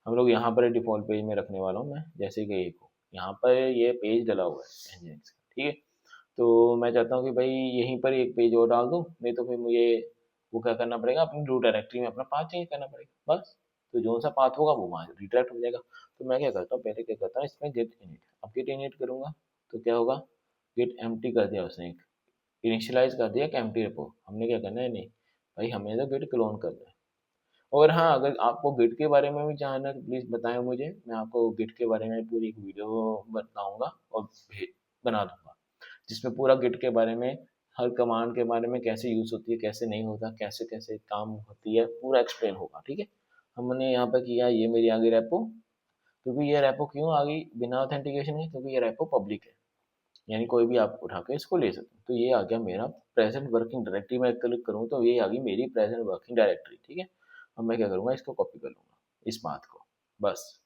हम लोग यहाँ पर डिफ़ॉल्ट पेज में रखने वाला हूँ मैं, जैसे कि एक हो यहाँ पर ये पेज डला हुआ है एनजीएक्स का, ठीक है। तो मैं चाहता हूँ कि भाई यहीं पर एक पेज और डाल दूँ, नहीं तो फिर मुझे वो क्या करना पड़ेगा, अपनी रूट डायरेक्टरी में अपना पाथ चेंज करना पड़ेगा बस। तो जो सा पाथ होगा वो वहाँ रिडायरेक्ट हो जाएगा। तो मैं क्या करता हूँ, पहले क्या करता हूँ, इसमें गेट इनिट, अब गेट इनिट करूँगा तो क्या होगा, गेट एम्प्टी कर दिया उसने, एक इनिशियलाइज कर दिया कि एम्प्टी रिपो। हमने क्या करना है, नहीं भाई हमें तो गेट क्लोन करना है। और हाँ, अगर आपको गिट के बारे में भी जानना है तो प्लीज़ बताएं मुझे, मैं आपको गिट के बारे में पूरी एक वीडियो बताऊंगा और बना दूंगा, जिसमें पूरा गिट के बारे में, हर कमांड के बारे में, कैसे यूज़ होती है, कैसे नहीं होता, कैसे कैसे काम होती है, पूरा एक्सप्लेन होगा, ठीक है। हमने यहाँ पर किया, ये मेरी आ गई रेपो। क्योंकि ये रेपो क्यों आ गई बिना ऑथेंटिकेशन के, क्योंकि ये रेपो पब्लिक है, यानी कोई भी आप उठा के इसको ले सकते हो। तो ये आ गया मेरा प्रेजेंट वर्किंग डायरेक्टरी में क्लिक करूँ तो ये आ गई मेरी प्रेजेंट वर्किंग डायरेक्टरी, ठीक है। अब मैं क्या करूँगा, इसको कॉपी कर लूँगा, इस पाथ को, बस।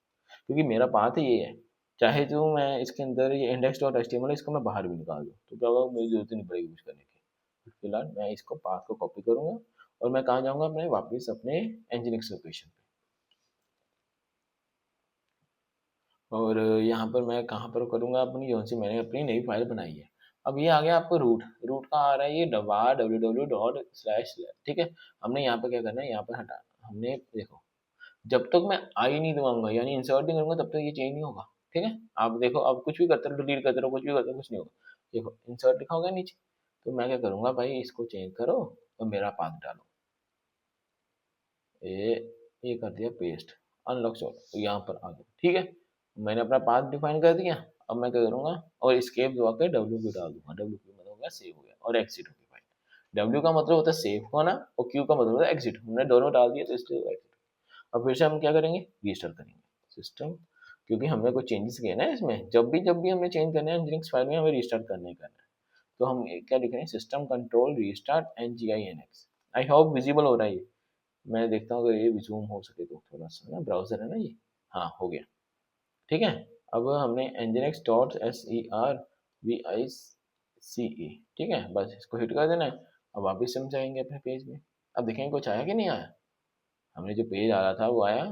क्योंकि मेरा पाथ ये है, चाहे जो मैं इसके अंदर ये index dot H T M L इसको मैं बाहर भी निकाल दूँ तो क्या होगा, मुझे जरूरत ही नहीं पड़ेगी कुछ करने की। फिलहाल मैं इसको पाथ को कॉपी करूँगा और मैं कहाँ जाऊँगा, अपने वापस अपने एनजीनिक्स लोकेशन पे। और यहाँ पर मैं कहाँ पर करूँगा, अपनी जो सी मैंने अपनी नई फाइल बनाई है। अब ये आ गया आपको रूट, रूट का आ रहा है ये Dava W W dot slash, ठीक है। हमने यहाँ पे क्या करना है, यहाँ पर हटा, हमने देखो, जब तक मैं आई नहीं दबाऊंगा यानी इंसर्ट नहीं करूंगा तब तक ये चेंज नहीं होगा, ठीक है। आप देखो, आप कुछ भी करते रहो, डिलीट करते रहो, कुछ भी करते रहो, कुछ नहीं होगा। देखो इंसर्ट लिखा होगा नीचे, तो मैं क्या करूंगा भाई, इसको चेंज करो और मेरा पाथ डालो, ये ये कर दिया पेस्ट, अनलॉक शॉट, यहाँ पर आ गया, ठीक है। मैंने अपना पाथ डिफाइन कर दिया। अब मैं क्या करूँगा, और स्केप दबा के डब्ल्यू पी डाल दूंगा, डब्ल्यू पी मतलब हो गया सेव हो गया, और एग्जिट हो गया फाइल। डब्ल्यू का मतलब होता है सेव होना और क्यू का मतलब होता है एग्जिट, हमने दोनों डाल दिया तो इसलिए एग्जिट। अब फिर से हम क्या करेंगे, रीस्टार्ट करेंगे सिस्टम, क्योंकि हमने कुछ चेंजेस किए ना इसमें, जब भी हमें चेंज करना है एनजीनिक्स फाइल में, हमें रीस्टार्ट करना ही करना है। तो हम क्या लिख रहे हैं, system control restart N G I N X. I hope visible हो रहा है ये। मैं देखता हूँ अगर ये जूम हो सके तो थोड़ा सा ना, ब्राउजर है ना ये, हाँ हो गया, ठीक है। अब हमने nginx dot S E R V I C E, ठीक है, बस इसको हिट कर देना है। अब वापस हम जाएंगे अपने पेज में, अब देखेंगे कुछ आया कि नहीं आया। हमने जो पेज आ रहा था वो आया,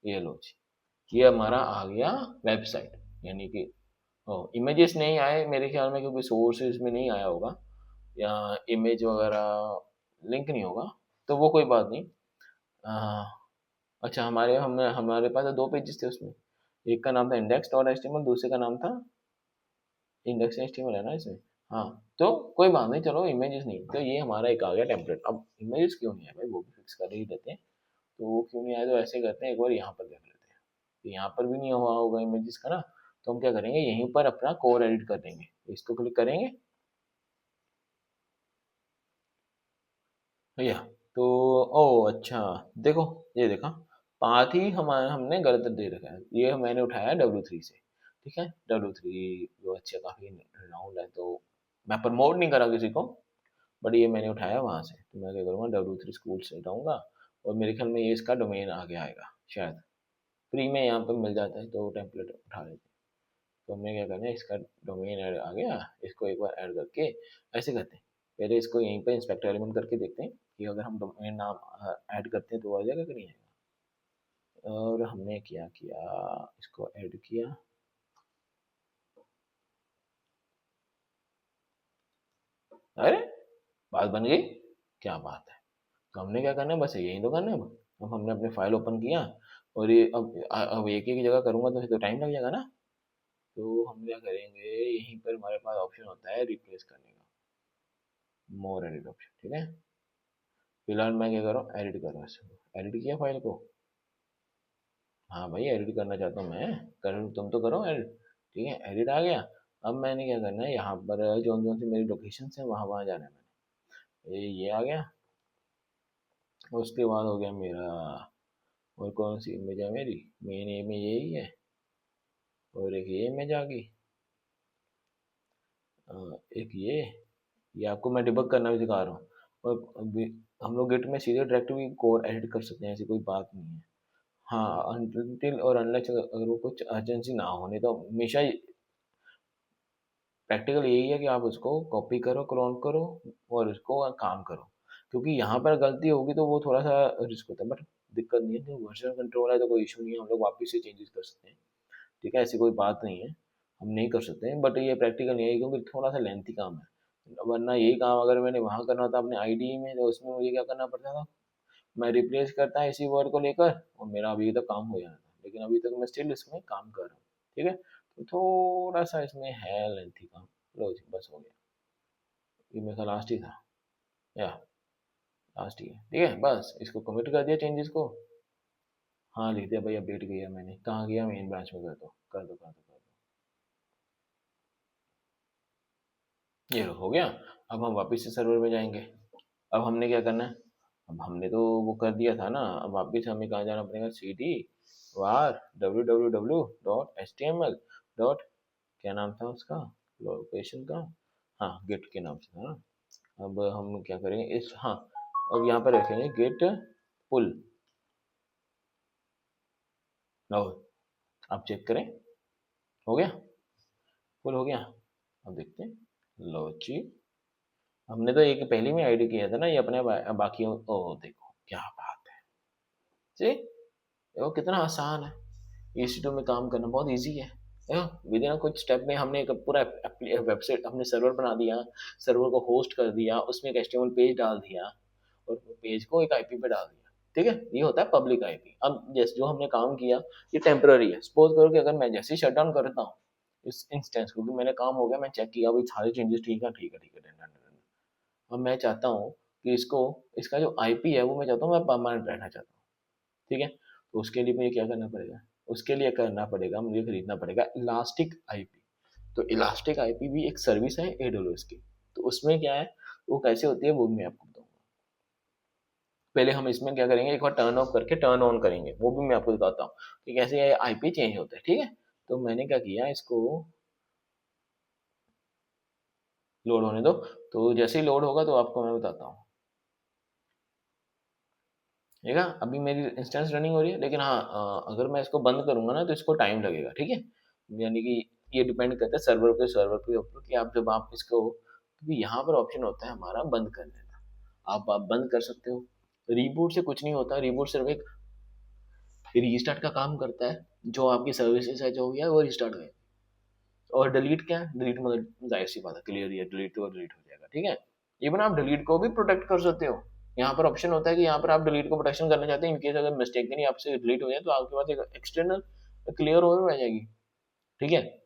ये लो जी, ये हमारा आ गया वेबसाइट, यानी कि इमेजेस नहीं आए मेरे ख्याल में, क्योंकि सोर्सेज में नहीं आया होगा, या इमेज वगैरह लिंक नहीं होगा, तो वो कोई बात नहीं। अ, अच्छा, हमारे पास दो पेजेस थे उसमें, एक का नाम था index dot H T M L, दूसरे का नाम था index H T M L, है ना इसमें। हाँ, तो कोई बात नहीं, चलो इमेजेस नहीं, तो ये हमारा एक आ गया टेम्पलेट। अब इमेजेस क्यों नहीं है भाई, वो भी फिक्स कर ही देते हैं। तो वो क्यों नहीं आया, तो ऐसे करते हैं, एक बार यहाँ पर देख लेते हैं। तो यहाँ पर भी नहीं हुआ होगा इमेजेस का ना, तो हम क्या करेंगे, यहीं पर अपना कोड एडिट कर देंगे, इसको क्लिक करेंगे भैया। तो ओ अच्छा, देखो, ये देखा, पाथ ही हमारा हमने गलत दे रखा है, ये मैंने उठाया W3 से, ठीक है। W3 जो अच्छा काफ़ी राउंड है, तो मैं प्रमोट नहीं करा किसी को, बट ये मैंने उठाया वहाँ से। तो मैं क्या करूँगा, W3 स्कूल से उठाऊँगा, और मेरे ख्याल में ये इसका डोमेन आगे आएगा शायद, फ्री में यहाँ पर मिल जाता है तो टेम्पलेट उठा लेते हैं। तो हमें क्या करना है, इसका डोमेन ऐड आ गया, इसको एक बार ऐड करके ऐसे करते हैं। पहले इसको यहीं पे इंस्पेक्टर एलिमेंट करके देखते हैं कि अगर हम डोमेन नाम ऐड करते हैं तो आ जाएगा कि नहीं आएगा। और हमने क्या किया, इसको ऐड किया, अरे बात बन गई, क्या बात है। तो हमने क्या करना है, बस यही तो करना है। अब हमने अपनी फाइल ओपन किया, और ये अब एक एक जगह करूँगा तो फिर तो टाइम लग जाएगा ना। तो हम क्या करेंगे, यहीं पर हमारे पास ऑप्शन होता है रिप्लेस करने का, मोर एडिट ऑप्शन, ठीक है। फिलहाल मैं क्या कर रहा हूँ, एडिट कर रहा हूँ इसको, एडिट किया फाइल को। हाँ भाई, एडिट करना चाहता हूँ मैं, करो तुम तो करो एडिट, ठीक है, एडिट आ गया। अब मैंने क्या करना है, यहाँ पर जो जो सी मेरी लोकेशन है वहाँ वहाँ जाना है मैंने, ये आ गया। उसके बाद हो गया मेरा, और कौन सी इमेज है मेरी, मेन इमेज यही है, और एक ये इमेज आ गई, एक ये आपको मैं डिबग करना भी सिखा रहा हूँ। और अभी हम लोग गिट में सीधे डायरेक्ट भी कोड एडिट कर सकते हैं, ऐसी कोई बात नहीं है। हाँ, अनटिल और अनलेस अगर वो कुछ अर्जेंसी ना हो, नहीं तो हमेशा प्रैक्टिकल यही है कि आप उसको कॉपी करो, क्लोन करो और उसको काम करो। क्योंकि यहाँ पर गलती होगी तो वो थोड़ा सा रिस्क होता है, बट दिक्कत नहीं है, तो वर्जन कंट्रोल है तो कोई इशू नहीं है, हम लोग वापस से चेंजेस कर सकते हैं। ठीक है, ऐसी कोई बात नहीं है, हम नहीं कर सकते हैं, बट ये प्रैक्टिकल नहीं है क्योंकि थोड़ा सा लेंथी काम है। वरना यही काम अगर मैंने वहाँ करना था अपने आईडी में, तो उसमें मुझे क्या करना पड़ता था, मैं रिप्लेस करता इसी वर्ड को लेकर और मेरा अभी तक काम हो जाना था, लेकिन अभी तक मैं स्टिल इसमें काम कर रहा हूँ। ठीक है, तो थोड़ा सा इसमें है लेंथी काम। लो जी, बस हो गया, ये मेरा लास्ट ही था, या लास्ट ही है। ठीक है, बस इसको कमिट कर दिया चेंजेस को। हाँ, लिख दिया भाई, अपडेट किया मैंने, कहाँ गया, मेन ब्रांच में कर दो कर दो कर दो कर दो, ये लो, हो गया। अब हम वापस से सर्वर में जाएंगे। अब हमने क्या करना है, अब हमने तो वो कर दिया था ना, अब वापस हमें कहाँ जाना पड़ेगा, सी डी वार www.html डॉट, क्या नाम था उसका, लोकेशन का, हाँ गेट के नाम से था ना। अब हम क्या करेंगे इस, हाँ, अब यहाँ पर रखेंगे गेट पुल। लो, आप चेक करें, हो गया, पुल हो गया। अब देखते हैं, लो जी, हमने तो एक पहले में आईडी किया था ना, ये अपने बाकी ओ देखो क्या बात है जी, देखो कितना आसान है। EC2 में काम करना बहुत इजी है, देखो विद इन कुछ स्टेप में हमने एक पूरा वेबसाइट, हमने सर्वर बना दिया, सर्वर को होस्ट कर दिया, उसमें एक HTML पेज डाल दिया और पेज को एक आईपी पे डाल दिया। ठीक है, ये होता है पब्लिक आईपी। अब जैसे जो हमने काम किया ये टेम्पररी है, सपोज करो कि अगर मैं जैसे ही शट डाउन करता हूँ इस इंस्टेंस, क्योंकि मैंने काम हो गया, मैं चेक किया भाई सारे चेंजेस ठीक है, ठीक है ठीक है, डन डन डन। अब मैं चाहता हूँ कि इसको, इसका जो आईपी है वो मैं चाहता हूँ मैं परमानेंट रहना चाहता हूँ। ठीक है, तो उसके लिए मुझे क्या करना पड़ेगा, उसके लिए करना पड़ेगा, मुझे खरीदना पड़ेगा इलास्टिक आईपी। तो इलास्टिक आईपी भी एक सर्विस है AWS की। तो उसमें क्या है, वो कैसे होती है वो मैं आपको बताऊंगा। पहले हम इसमें क्या करेंगे, एक बार टर्न ऑफ करके टर्न ऑन करेंगे, वो भी मैं आपको बताता हूँ कि कैसे ये आईपी चेंज होता है। ठीक है, तो मैंने क्या किया, इसको लोड होने दो, तो जैसे ही लोड होगा तो आपको मैं बताता हूँ। ठीक है, अभी मेरी इंस्टेंस रनिंग हो रही है, लेकिन हाँ, अगर मैं इसको बंद करूंगा ना तो इसको टाइम लगेगा। ठीक है, यानी कि ये डिपेंड करता है सर्वर के ऊपर कि आप जब आप इसको, क्योंकि यहाँ पर ऑप्शन होता है हमारा बंद करने का, आप बंद कर सकते हो। रीबूट से कुछ नहीं होता, रीबूट सिर्फ एक रीस्टार्ट का काम करता है, जो आपकी सर्विसेज है जो है वो रिस्टार्ट हो। और डिलीट क्या है, डिलीट मतलब जाहिर सी बात है, क्लियर है, डिलीट तो डिलीट हो जाएगा। ठीक है, इवन आप डिलीट को भी प्रोटेक्ट कर सकते हो। यहाँ पर ऑप्शन होता है कि यहाँ पर आप डिलीट को प्रोटेक्शन करना चाहते हैं, इनकेस अगर मिस्टेकली आपसे डिलीट हो जाए तो आपके पास एक एक्सटर्नल क्लियर हो रह जाएगी। ठीक है,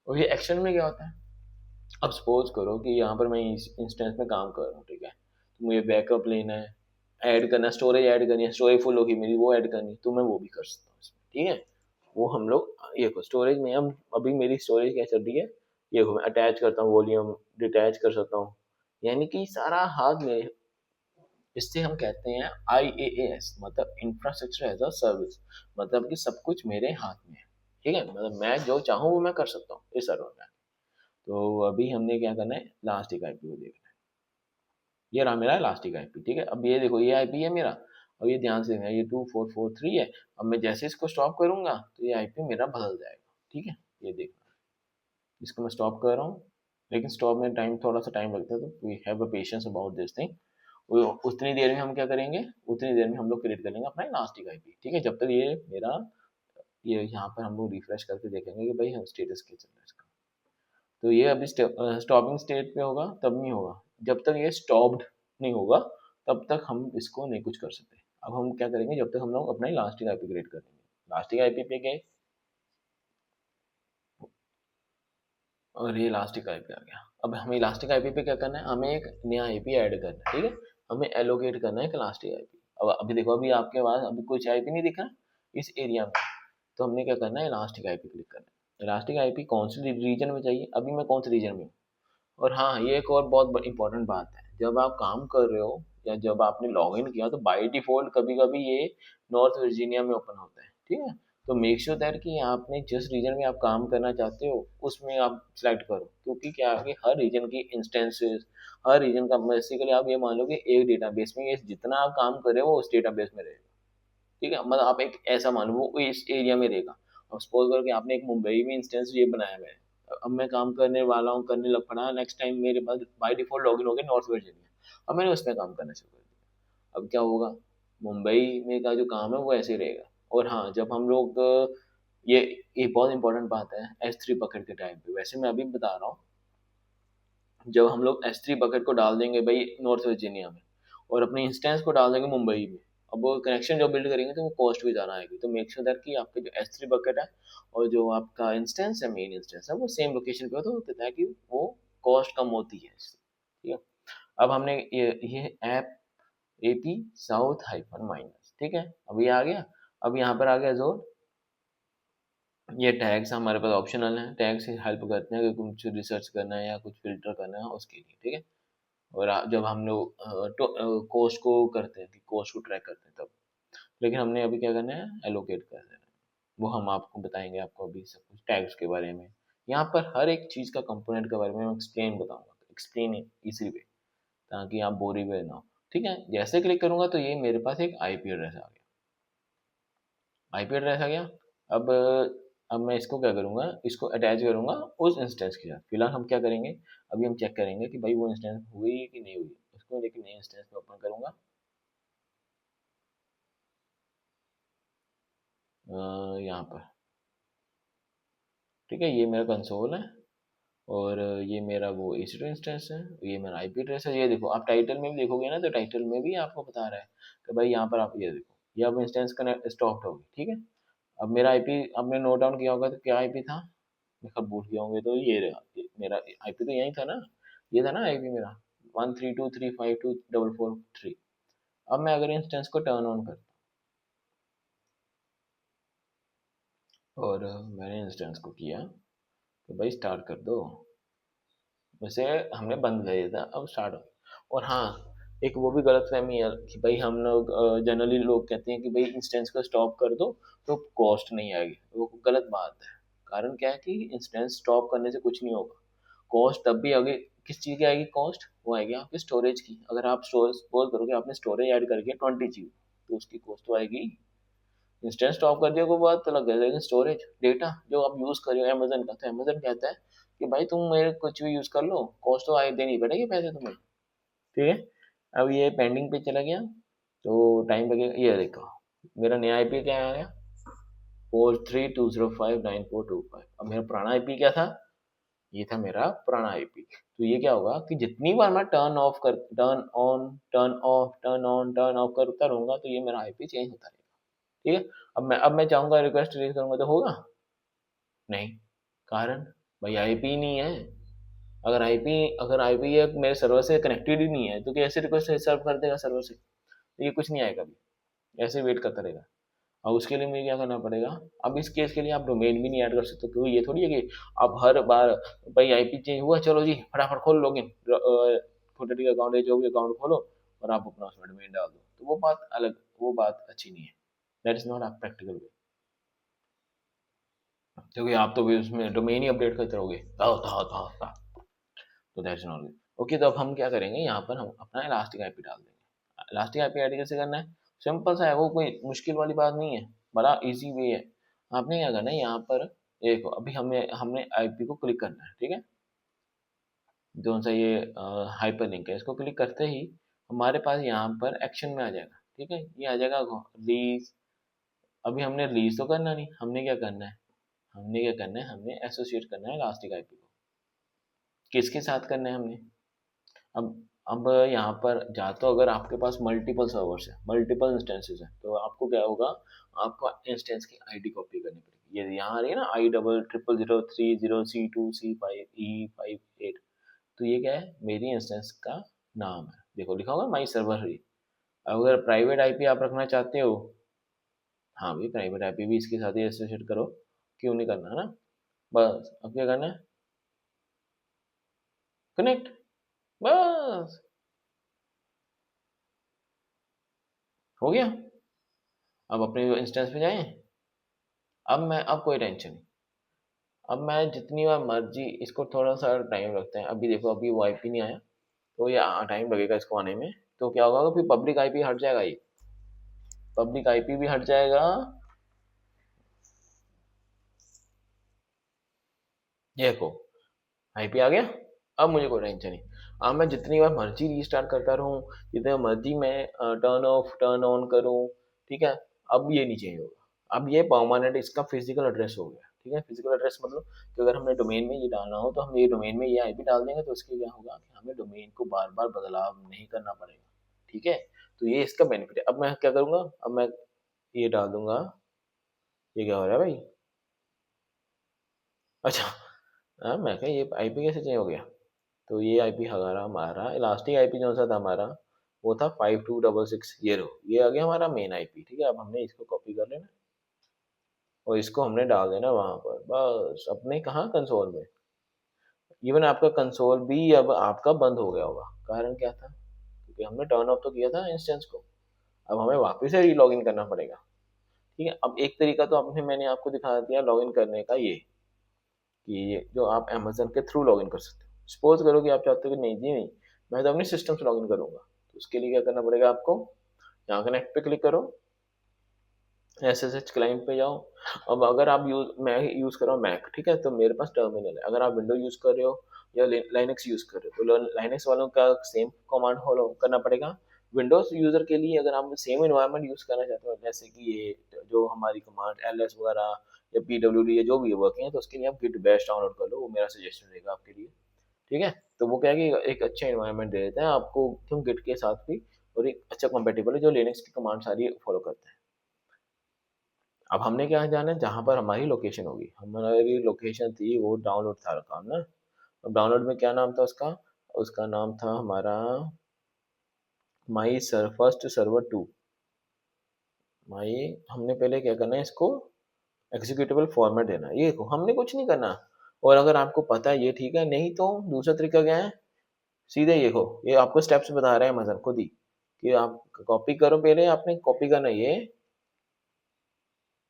और ये एक्शन में क्या होता है, अब सपोज करो कि यहाँ पर मैं इस इंस्टेंस में काम कर रहा हूँ। ठीक है, तो मुझे बैकअप लेना है, ऐड करना, स्टोरेज ऐड करनी है, स्टोरेज फुल होगी मेरी, वो ऐड करनी है, तो मैं वो भी कर सकता हूँ इसमें। ठीक है, वो हम लोग ये को स्टोरेज में, हम अभी मेरी स्टोरेज क्या चल रही है, ये को मैं अटैच करता हूँ, वॉल्यूम डिटैच कर सकता हूँ, यानी कि सारा हाथ में। इससे हम कहते हैं IaaS, मतलब इंफ्रास्ट्रक्चर एज अ सर्विस, मतलब कि सब कुछ मेरे हाथ में है। ठीक है, मतलब मैं जो चाहूँ वो मैं कर सकता हूँ इस सर्वर में। तो अभी हमने क्या करना है, लास्ट एक आईपी को देखना है, ये रहा मेरा इलास्टिक आईपी। ठीक है, अब ये देखो ये आईपी है मेरा, अब ये ध्यान से देखना, ये 2443 है। अब मैं जैसे इसको स्टॉप करूंगा तो ये आईपी मेरा बदल जाएगा। ठीक है, ये देखना, इसको मैं स्टॉप कर रहा हूँ, लेकिन स्टॉप में टाइम, थोड़ा सा टाइम लगता है, तो we have a patience about this thing. उतनी देर में हम क्या करेंगे, उतनी देर में हम लोग क्रिएट कर लेंगे अपना इलास्टिक आईपी। ठीक है, जब तक ये मेरा, ये यहाँ पर हम लोग रिफ्रेश करके देखेंगे कि भाई हम स्टेटस क्या चल रहा है इसका। तो ये अभी स्टॉपिंग स्टेट पे होगा, तब नहीं होगा जब तक ये स्टॉप्ड नहीं होगा, तब तक हम इसको नहीं कुछ कर सकते। अब हम क्या करेंगे, जब तक हम लोग अपना इलास्टिक आईपी क्रिएट करेंगे, इलास्टिक आईपी पे गए और ये इलास्टिक आईपी आ गया। अब हमें इलास्टिक आईपी पे क्या करना है, हमें एक नया आईपी ऐड करना है। ठीक है, हमें एलोकेट करना है एक इलास्टिक आईपी। अब अभी देखो, अभी आपके पास अभी कुछ आईपी नहीं दिखा इस एरिया में, तो हमने क्या करना है, इलास्टिक आईपी क्लिक करना है। इलास्टिक आईपी कौन से रीजन में चाहिए, अभी मैं कौन से रीजन में हूँ। और हाँ, ये एक और बहुत इंपॉर्टेंट बात है, जब आप काम कर रहे हो या जब आपने लॉग इन किया तो बाय डिफॉल्ट कभी कभी ये नॉर्थ वर्जीनिया में ओपन होता है। ठीक है, तो मेक श्योर दैट कि आपने जिस रीजन में आप काम करना चाहते हो उसमें आप सिलेक्ट करो, क्योंकि क्या है कि हर रीजन की इंस्टेंसेस, हर रीजन का बेसिकली आप ये मान लो कि एक डेटाबेस में ये जितना आप काम कर रहे हो वो उस डेटाबेस में रहेगा। ठीक है, मतलब आप एक ऐसा मान लो वो इस एरिया में रहेगा। अब सपोज करो कि आपने एक मुंबई में इंस्टेंस ये बनाया हुआ है, अब मैं काम करने वाला हूँ, करने लग पड़ा, नेक्स्ट टाइम मेरे पास बाय डिफॉल्ट लॉगिन हो गया नॉर्थ वर्जीनिया, अब मैंने उसमें काम करना शुरू कर दिया। अब क्या होगा, मुंबई में का जो काम है वो ऐसे ही रहेगा। और हाँ, जब हम लोग ये एक बहुत इंपॉर्टेंट बात है S3 बकेट के टाइम पे, वैसे मैं अभी बता रहा हूँ, जब हम लोग S3 बकेट को डाल देंगे भाई नॉर्थ वर्जीनिया में और अपने इंस्टेंस को डाल देंगे मुंबई में, अब वो कनेक्शन जो बिल्ड करेंगे तो वो कॉस्ट भी ज़्यादा आएगी। तो मेक श्योर दैट कि आपके जो S3 बकेट है और जो आपका इंस्टेंस है, मेन इंस्टेंस है, वो सेम लोकेशन पे हो, तो ताकि वो कॉस्ट कम होती है इससे। ठीक है, अब हमने ये app AP south hyphen minus, ठीक है, अब ये आ गया। अब यहाँ पर आ गया जोर, ये टैग्स हमारे पास ऑप्शनल हैं, टैग से हेल्प करते हैं कि कुछ रिसर्च करना है या कुछ फिल्टर करना है उसके लिए। ठीक है, और जब हम लोग कोस्ट को करते हैं कि कोस्ट को ट्रैक करते हैं तब, लेकिन हमने अभी क्या करना है, एलोकेट कर देना है। वो हम आपको बताएंगे, आपको अभी सब कुछ टैग्स के बारे में, यहाँ पर हर एक चीज़ का कंपोनेंट के बारे में मैं एक्सप्लेन बताऊंगा, एक्सप्लेन इसी वे, ताकि आप बोरी वे ना हो। ठीक है, जैसे क्लिक करूंगा तो ये मेरे पास एक आईपी एड्रेस आ गया, आईपी एड्रेस आ गया। अब अब मैं इसको क्या करूंगा, इसको अटैच करूंगा उस इंस्टेंस के साथ। फिलहाल हम क्या करेंगे, अभी हम चेक करेंगे कि भाई वो इंस्टेंस हुई कि नहीं हुई, उसको लेकिन नए इंस्टेंस में ओपन करूंगा। यहाँ पर ठीक है, ये मेरा कंसोल है और ये मेरा वो EC2 इंस्टेंस है, ये मेरा आईपी एड्रेस है। ये देखो, आप टाइटल में भी देखोगे ना, तो टाइटल में भी आपको बता रहा है कि भाई यहाँ पर आप ये देखो, ये अब इंस्टेंस कनेक्ट स्टॉप होगी। ठीक है, अब मेरा आईपी आपने नोट डाउन किया होगा, तो क्या आईपी था, मैं कब भूल गया होंगे, तो ये रहा, मेरा आईपी तो यही था ना, ये था ना आईपी मेरा 132.352.443। अब मैं अगर इंस्टेंस को टर्न ऑन करता और मैंने इंस्टेंस को किया तो भाई स्टार्ट कर दो, वैसे हमने बंद कर दिया था, अब स्टार्ट हो। और हाँ, एक वो भी गलत फहमी है कि भाई हम लोग जनरली लोग कहते हैं कि भाई इंस्टेंस को स्टॉप कर दो तो कॉस्ट नहीं आएगी, वो गलत बात है। कारण क्या है कि इंस्टेंस स्टॉप करने से कुछ नहीं होगा, कॉस्ट तब भी आगे, किस चीज़ की आएगी कॉस्ट, वो आएगी आपकी स्टोरेज की। अगर आप स्टोरेज सपोज करोगे आपने स्टोरेज ऐड करके 20 GB, तो उसकी कॉस्ट तो आएगी। इंस्टेंस स्टॉप कर दिया कोई बात तो लग गया, लेकिन स्टोरेज डेटा जो आप यूज़ कर रहे हो अमेजन का, तो अमेजन कहता है कि भाई तुम मेरे कुछ भी यूज़ कर लो, कॉस्ट तो आए देनी पड़ेगी पैसे तुम्हें। ठीक है, अब ये पेंडिंग पे चला गया तो टाइम लगेगा। ये देखो, मेरा नया आईपी क्या आया, 43205942 5। अब मेरा पुराना आईपी क्या था, ये था मेरा पुराना आईपी। तो ये क्या होगा कि जितनी बार मैं टर्न ऑन टर्न ऑफ करता रहूंगा, तो ये मेरा आईपी चेंज होता रहेगा। ठीक है, अब मैं चाहूंगा रिक्वेस्ट रिलीज करूंगा तो होगा नहीं, कारण भाई आईपी नहीं है। अगर आईपी ये मेरे सर्वर से कनेक्टेड ही नहीं है, तो कैसे रिक्वेस्ट सर्व कर देगा सर्वर से, तो ये कुछ नहीं आएगा अभी, ऐसे वेट करता रहेगा। और उसके लिए मुझे क्या करना पड़ेगा, अब इस केस के लिए आप डोमेन भी नहीं ऐड कर सकते, क्योंकि ये थोड़ी है कि आप हर बार भाई आईपी चेंज हुआ चलो जी फटाफट खोल लॉगिन, छोटे टिक अकाउंट है जो भी अकाउंट खोलो और आप अपना उसमें डोमेन डाल दो, तो वो बात अलग, वो बात अच्छी नहीं है। That is not a practical way, क्योंकि आप तो भी उसमें डोमेन ही अपडेट करते रहोगे, तो दैट्स नॉट गुड। ओके, तो अब हम क्या करेंगे, यहाँ पर हम अपना इलास्टिक आईपी डाल देंगे। इलास्टिक आईपी आईडी कैसे करना है, सिंपल सा है, वो कोई मुश्किल वाली बात नहीं है, बड़ा इजी वे है। आपने क्या करना है, यहाँ पर देखो, अभी हमें हमने आईपी को क्लिक करना है। ठीक है, जो सा ये हाइपर लिंक है, इसको क्लिक करते ही हमारे पास यहाँ पर एक्शन में आ जाएगा। ठीक है, ये आ जाएगा रिलीज। अभी हमने रिलीज तो करना नहीं, हमने क्या करना है, हमने एसोसिएट करना है इलास्टिक आईपी को, किसके साथ करना है हमने। अब यहाँ पर जा, तो अगर आपके पास मल्टीपल सर्वर्स है, मल्टीपल इंस्टेंसेस है, तो आपको क्या होगा, आपको इंस्टेंस की आईडी कॉपी करनी पड़ेगी। ये यहाँ आ रही है ना, I000303C5E58, तो ये क्या है, मेरी इंस्टेंस का नाम है, देखो लिखा होगा माई सर्वर ही। अगर प्राइवेट आईपी आप रखना चाहते हो, हाँ भाई प्राइवेट आईपी भी इसके साथ ही एसोसिएट करो, क्यों नहीं करना, है ना। बस अब क्या करना है, कनेक्ट, बस हो गया। अब अपने इंस्टेंस पे जाएं, अब कोई टेंशन नहीं। अब मैं जितनी बार मर्जी इसको थोड़ा सा टाइम रखते हैं, अभी देखो अभी वो आईपी नहीं आया, तो ये टाइम लगेगा इसको आने में। तो क्या होगा, फिर पब्लिक आईपी हट जाएगा, ये पब्लिक आईपी भी हट जाएगा। ये देखो आईपी आ गया। अब मुझे कोई टेंशन नहीं। अब मैं जितनी बार मर्जी रीस्टार्ट करता रहूँ, जितनी मर्जी मैं टर्न ऑफ टर्न ऑन करूँ, ठीक है। अब ये नहीं चेंज होगा, अब ये परमानेंट इसका फिजिकल एड्रेस हो गया, ठीक है। फिजिकल एड्रेस मतलब कि अगर हमने डोमेन में ये डालना हो तो हम ये डोमेन में ये आईपी डाल देंगे, तो उसके क्या होगा कि हमें डोमेन को बार बार बदलाव नहीं करना पड़ेगा, ठीक है। तो ये इसका बेनिफिट है। अब मैं क्या करूँगा, अब मैं ये डाल दूंगा। ये क्या हो रहा है भाई? अच्छा, हाँ मैं क्या ये आईपी कैसे चेंज हो गया? तो ये आईपी हमारा हमारा इलास्टिक आईपी जो सा था हमारा, वो था 5266। ये रो ये आ गया हमारा मेन आईपी, ठीक है। अब हमने इसको कॉपी कर लेना और इसको हमने डाल देना वहां पर, बस अपने कहाँ कंसोल में। इवन आपका कंसोल भी अब आपका बंद हो गया होगा, कारण क्या था, क्योंकि हमने टर्न ऑफ तो किया था इंस्टेंस को। अब हमें वापस से री लॉग इन करना पड़ेगा, ठीक है। अब एक तरीका तो आपने मैंने आपको दिखा दिया लॉग इन करने का, ये कि ये जो आप अमेजन के थ्रू लॉग इन कर सकते हो। सपोज करो कि आप चाहते हो कि नहीं जी नहीं, मैं तो अपने सिस्टम से लॉग इन करूंगा, तो उसके लिए क्या करना पड़ेगा आपको, यहाँ कनेक्ट पे क्लिक करो, एस एस एच क्लाइंट पे जाओ। अब अगर आप मैं यूज़ कर रहा हूँ मैक, ठीक है, तो मेरे पास टर्मिनल है। अगर आप विंडो यूज़ कर रहे हो या लाइनक्स यूज़ कर रहे हो, तो लाइनक्स वालों का सेम कमांड फॉलो करना पड़ेगा। विंडोज यूज़र के लिए अगर आप सेम इन्वायरमेंट यूज़ करना चाहते हो, जैसे कि ये जो हमारी कमांड एल एस वगैरह या पी डब्ल्यू डी या जो भी वर्किंग है, तो उसके लिए आप गिट बैश डाउनलोड कर लो, वो मेरा सजेशन रहेगा आपके लिए, ठीक है। तो वो क्या है कि एक अच्छा इन्वायरमेंट दे देता है आपको तुम गिट के साथ भी, और एक अच्छा कंपेटेबल है जो लिनक्स की कमांड सारी फॉलो करते हैं। अब हमने क्या जाना है, जहाँ पर हमारी लोकेशन होगी, हमारी लोकेशन थी वो डाउनलोड था काम ना। अब डाउनलोड में क्या नाम था उसका, उसका नाम था हमारा my sir first server two. My, हमने पहले क्या करना है, इसको एग्जीक्यूटेबल फॉर्मेट देना है, ये देखो हमने कुछ नहीं करना। और अगर आपको पता है ये ठीक है, नहीं तो दूसरा तरीका क्या है, सीधे ये देखो, ये आपको स्टेप्स बता रहे हैं अमेजन खुद ही, कि आप कॉपी करो, पहले आपने कॉपी करना है ये,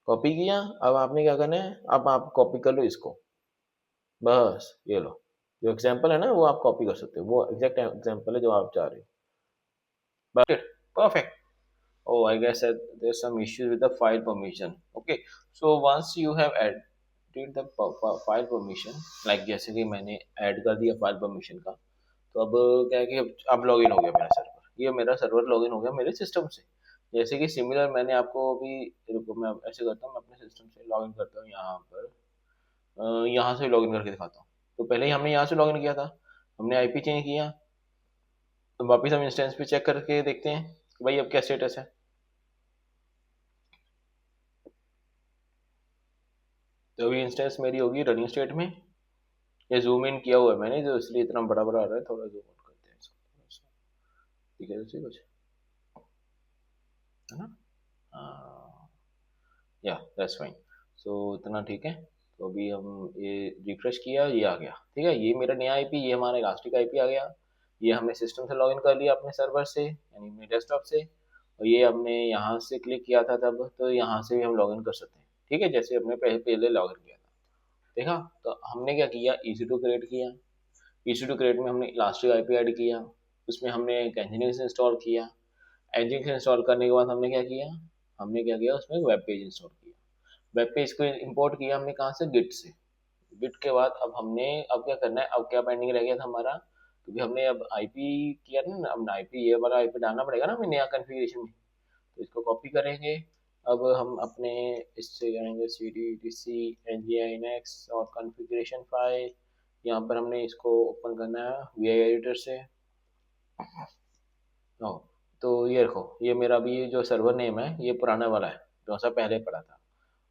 कॉपी किया। अब आपने क्या करना है, अब आप कॉपी कर लो इसको, बस ये लो, जो एग्जांपल है ना वो आप कॉपी कर सकते हो, वो एग्जैक्ट एग्जांपल है जो आप चाह रहे हो। But perfect. Oh, I guess that there's some issues with the file permission. Okay, so once you have added the file permission, like जैसे कि मैंने ऐड कर दिया फाइल परमिशन का, तो अब क्या है कि अब लॉगिन हो गया मेरा सर्वर, ये मेरा सर्वर लॉगिन हो गया मेरे सिस्टम से। जैसे कि सिमिलर मैंने आपको अभी, रुको मैं ऐसे करता हूँ, मैं अपने सिस्टम से लॉगिन करता हूँ यहाँ पर, यहाँ से लॉगिन करके दिखाता हूँ। तो पहले ही हमने यहाँ से लॉगिन किया था, हमने आईपी चेंज किया, तो वापिस हम इंस्टेंस पे चेक करके देखते हैं कि भाई अब क्या स्टेटस है। तो अभी इंस्टेंस मेरी होगी रनिंग स्टेट में। ये जूम इन किया हुआ है मैंने, जो इसलिए इतना बड़ा बड़ा आ रहा है, थोड़ा जूम आउट करते हैं इसको थोड़ा सा। ठीक है, उसी कुछ है ना, या दैट्स फाइन। सो इतना ठीक है। तो अभी हम ये रिफ्रेश किया, ये आ गया, ठीक है। ये मेरा नया आईपी, ये हमारा इलास्टिक आईपी आ गया। ये हमने सिस्टम से लॉगिन कर लिया अपने सर्वर से, यानी मेरे डेस्कटॉप से। और ये हमने यहाँ से क्लिक किया था तब, तो यहाँ से भी हम लॉगिन कर सकते हैं, ठीक है, जैसे हमने पहले पहले लॉगिन किया था। देखा, तो हमने क्या किया, ईसी टू क्रिएट किया। ईसी टू क्रिएट में हमने इलास्टिक आईपी ऐड किया, उसमें हमने एक nginx इंस्टॉल किया। nginx इंस्टॉल करने के बाद हमने क्या किया, हमने क्या किया, उसमें वेब पेज इंस्टॉल किया। वेब पेज को इंपोर्ट किया हमने कहाँ से, गिट से। गिट के बाद अब हमने, अब क्या करना है, अब क्या पेंडिंग रह गया था हमारा, क्योंकि हमने अब आईपी किया ना, अब आईपी ये वाला आईपी डालना पड़ेगा ना हमें नया कॉन्फ़िगरेशन में। तो इसको कॉपी करेंगे। अब हम अपने इससे करेंगे C D T C N G I N X और कॉन्फ़िगरेशन फाइल, यहाँ पर हमने इसको ओपन करना है वी आई एडिटर से। ओ, तो ये रखो, ये मेरा अभी जो सर्वर नेम है ये पुराना वाला है, जो सा पहले पड़ा था।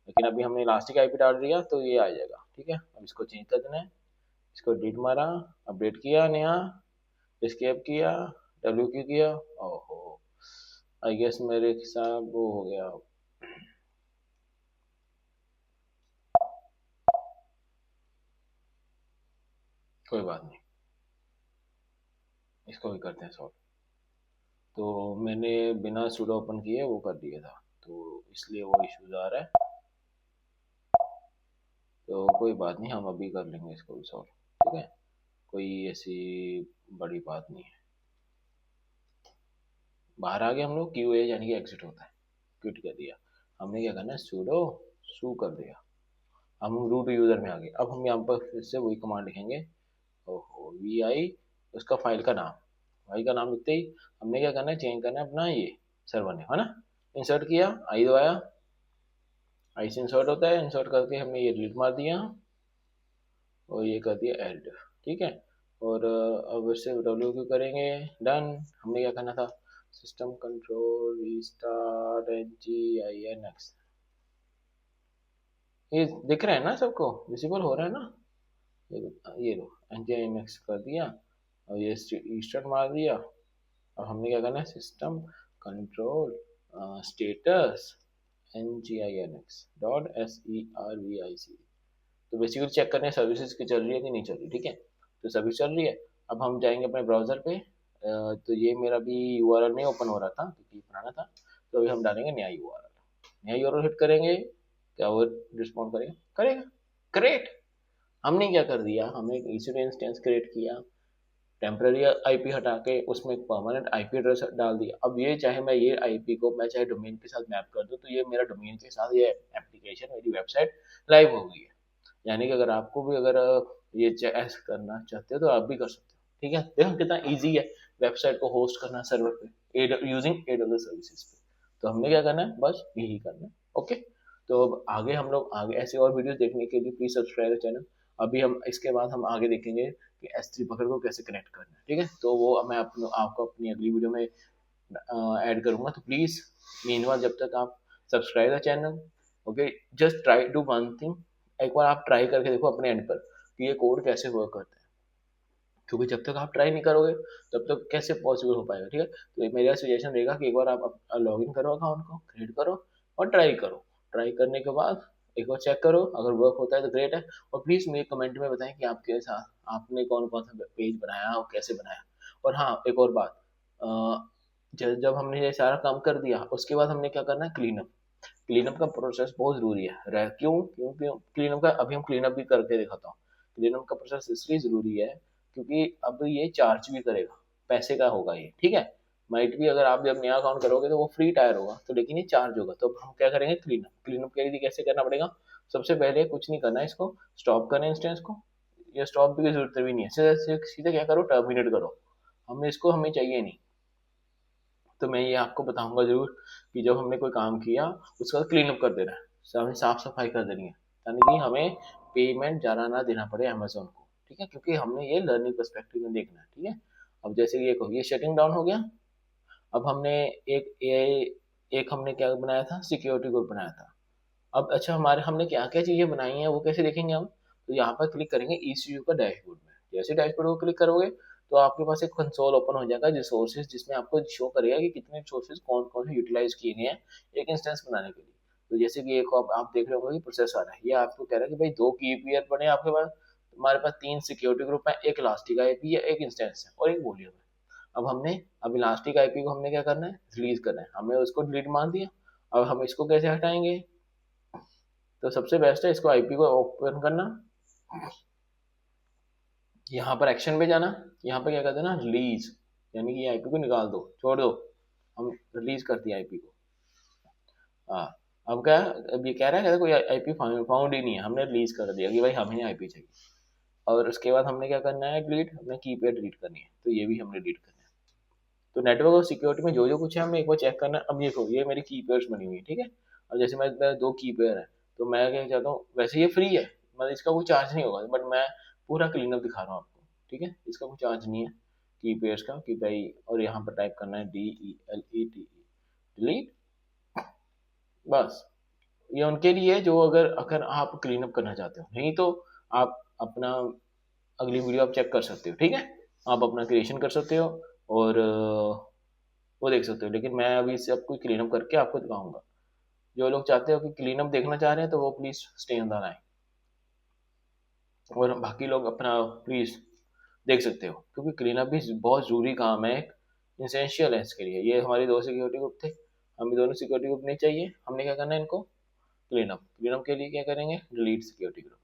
लेकिन अभी हमने इलास्टिक आईपी डाल दिया तो ये आ जाएगा, ठीक है। अब इसको चेंज कर देना है, इसको डिलीट मारा, अपडेट किया नया, एस्केप किया, डब्ल्यू क्यू किया। ओहो, आई गेस मेरे साथ वो हो गया। कोई बात नहीं, इसको भी करते हैं सॉल्व। तो मैंने बिना सुडो ओपन किए वो कर दिया था, तो इसलिए वो इश्यूज आ रहा है। तो कोई बात नहीं, हम अभी कर लेंगे इसको भी सॉल्व, ठीक है, कोई ऐसी बड़ी बात नहीं है। बाहर आ गए हम लोग, क्यू ए यानी कि एग्जिट होता है, क्विट कर दिया। हमने क्या करना है, सूडो सू कर दिया, हम रूट यूजर में आ गए। अब हम यहाँ पर फिर से वही कमांड लिखेंगे, ओहो वी आई, उसका फाइल का नाम, फाइल का नाम लिखते ही हमने क्या करना है, चेंज करना है अपना ये सर्वर नेम, है ना। इंसर्ट किया, आई दबाया, आई से इंसर्ट होता है, इंसर्ट करके हमने ये डिलीट मार दिया और ये कर दिया ऐड, ठीक है। और अब इससे डब्ल्यू क्यू करेंगे, डन। हमने क्या करना था, system control restart N G I N X, ये दिख रहा है ना सबको, विजिबल हो रहा है ना, ये लो N G I N X कर दिया और ये रीस्टार्ट मार दिया। अब हमने क्या करना है, system control status N G I N X dot S E R V I C, तो बेसिकली चेक करने सर्विसेज की चल रही है कि नहीं चल रही, ठीक है। तो सर्विस चल रही है। अब हम जाएंगे अपने ब्राउजर पे, तो ये मेरा भी यूआरएल नहीं ओपन हो रहा था क्योंकि पुराना था, तो अभी हम डालेंगे नया यूआरएल, नया यूआरएल हिट करेंगे, क्या वो रिस्पॉन्ड करेगा, करेगा, ग्रेट। हमने क्या कर दिया, हमने एक EC2 इंस्टेंस क्रिएट किया, टेम्पररी आईपी हटा के उसमें एक परमानेंट आईपी एड्रेस डाल दिया। अब ये चाहे मैं ये आईपी को मैं चाहे डोमेन के साथ मैप कर दूं, तो ये मेरा डोमेन के साथ ये एप्लीकेशन मेरी वेबसाइट लाइव हो गई है। यानी कि अगर आपको भी अगर ये ऐसा करना चाहते हो तो आप भी कर सकते हो, ठीक है। देखो कितना इजी है वेबसाइट को होस्ट करना सर्वर पे यूजिंग AWS सर्विसेज पे। तो हमने क्या करना है, बस यही करना है, ओके। तो अब आगे हम लोग आगे ऐसे और वीडियोस देखने के लिए प्लीज सब्सक्राइब चैनल। अभी हम इसके बाद हम आगे देखेंगे कि S3 बकेट को कैसे कनेक्ट करना है, ठीक है। तो वो मैं आपको अपनी अगली वीडियो में ऐड करूंगा, तो प्लीज मीनवाइल जब तक आप subscribe the channel, okay. Just try do one thing, एक बार आप ट्राई करके देखो अपने एंड पर कि ये कोड कैसे वर्क करता है, क्योंकि जब तक आप ट्राई नहीं करोगे तब तक कैसे पॉसिबल हो पाएगा, ठीक है। तो ये मेरा सजेशन रहेगा कि एक बार आप लॉग इन करो, अकाउंट को क्रिएट करो और ट्राई करो। ट्राई करने के बाद एक बार चेक करो, अगर वर्क होता है तो ग्रेट है। और प्लीज़ मेरे कमेंट में बताएं कि आपके साथ आपने कौन कौन सा पेज बनाया और कैसे बनाया। और हाँ, एक और बात, जब हमने ये सारा काम कर दिया उसके बाद हमने क्या करना है, क्लीनअप। क्लीनअप का प्रोसेस बहुत जरूरी है, क्यों क्यों क्यों क्लीनअप का, अभी हम क्लीनअप भी करके दिखाता हूँ। क्लीनअप का प्रोसेस इसलिए जरूरी है क्योंकि अब ये चार्ज भी करेगा, पैसे का होगा ये, ठीक है। माइट भी अगर आप जब नया अकाउंट करोगे तो वो फ्री टायर होगा, तो लेकिन ये चार्ज होगा। तो अब हम क्या करेंगे, क्लीनअप। क्लीनअप के लिए कैसे करना पड़ेगा, सबसे पहले कुछ नहीं करना है, इसको स्टॉप करना है इंस्टेंस को। ये स्टॉप की जरूरत भी नहीं है, सीधे सीधे क्या करो, टर्मिनेट करो। हमें इसको हमें चाहिए नहीं। तो मैं ये आपको बताऊंगा जरूर कि जब हमने कोई काम किया उसका क्लीन अप कर देना है, हमें साफ सफाई कर देनी है, ताकि हमें पेमेंट ज़्यादा ना देना पड़े अमेजोन को, ठीक है। क्योंकि हमने ये लर्निंग पर्सपेक्टिव में देखना है, ठीक है। अब जैसे कि ये शटिंग डाउन हो गया। अब हमने एक एक हमने क्या बनाया था, सिक्योरिटी ग्रुप बनाया था। अब अच्छा, हमारे हमने क्या क्या चीज़ें बनाई हैं वो कैसे देखेंगे हम, तो यहाँ पर क्लिक करेंगे ECU का डैशबोर्ड में। जैसे डैशबोर्ड को क्लिक करोगे तो आपके पास एक कंसोल ओपन हो जाएगा रिसोर्सेज, जिसमें आपको शो करेगा कि कितने रिसोर्सेज कौन कौन से यूटिलाइज किए गए हैं एक इंस्टेंस बनाने के लिए। तो जैसे कि एक आप देख रहे होंगे कि प्रोसेस आ रहा है, ये आपको कह रहा है कि भाई 2 की पेयर बने आपके पास, हमारे पास 3 सिक्योरिटी ग्रुप है, एक इलास्टिक आईपी है, एक इंस्टेंस है और एक वॉल्यूम है। अब हमने अब इलास्टिक आईपी को हमने क्या करना है, रिलीज करना है, हमने उसको डिलीट मान दिया। अब हम इसको कैसे हटाएंगे, तो सबसे बेस्ट है इसको आईपी को ओपन करना, यहाँ पर एक्शन पे जाना, यहाँ पे क्या कहते हैं ना, रिलीज, यानी कि आईपी को निकाल दो, छोड़ दो। हम रिलीज कर दिया आईपी को। हाँ, अब क्या है, अब ये कह रहा है कि कोई आईपी फाउंड ही नहीं है, हमने रिलीज कर दिया कि भाई हमें आईपी चाहिए। और उसके बाद हमने क्या करना है, डिलीट, हमने की पेयर डिलीट करनी है, तो ये भी हमने डिलीट करना है। तो नेटवर्क और सिक्योरिटी में जो जो कुछ है हमें एक बार चेक करना है। अब देखो ये मेरी की पेयर्स बनी हुई है, ठीक है। अब जैसे मैं 2 की पेयर है, तो मैं क्या चाहता हूँ, वैसे ये फ्री है, मतलब इसका कोई चार्ज नहीं होगा, बट मैं पूरा क्लीनअप दिखा रहा हूँ आपको, ठीक है। इसका कोई चार्ज नहीं है की पेयर्स का, कि भाई, और यहाँ पर टाइप करना है DELETE, डिलीट, बस। ये उनके लिए है जो अगर अगर आप क्लीनअप करना चाहते हो, नहीं तो आप अपना अगली वीडियो आप चेक कर सकते हो, ठीक है। आप अपना क्रिएशन कर सकते हो और वो देख सकते हो, लेकिन मैं अभी इसे आपको क्लीनअप करके आपको दिखाऊंगा। जो लोग चाहते हो कि क्लीनअप देखना चाह रहे हैं तो वो please stay on the line, और बाकी लोग अपना प्लीज देख सकते हो, क्योंकि क्लीनअप भी बहुत जरूरी काम है, एक इंसेंशियल है इसके लिए। ये हमारे 2 सिक्योरिटी ग्रुप थे, हमें दोनों सिक्योरिटी ग्रुप नहीं चाहिए, हमने क्या करना है, इनको क्लीनअप। क्लीनअप के लिए क्या करेंगे, डिलीट सिक्योरिटी ग्रुप,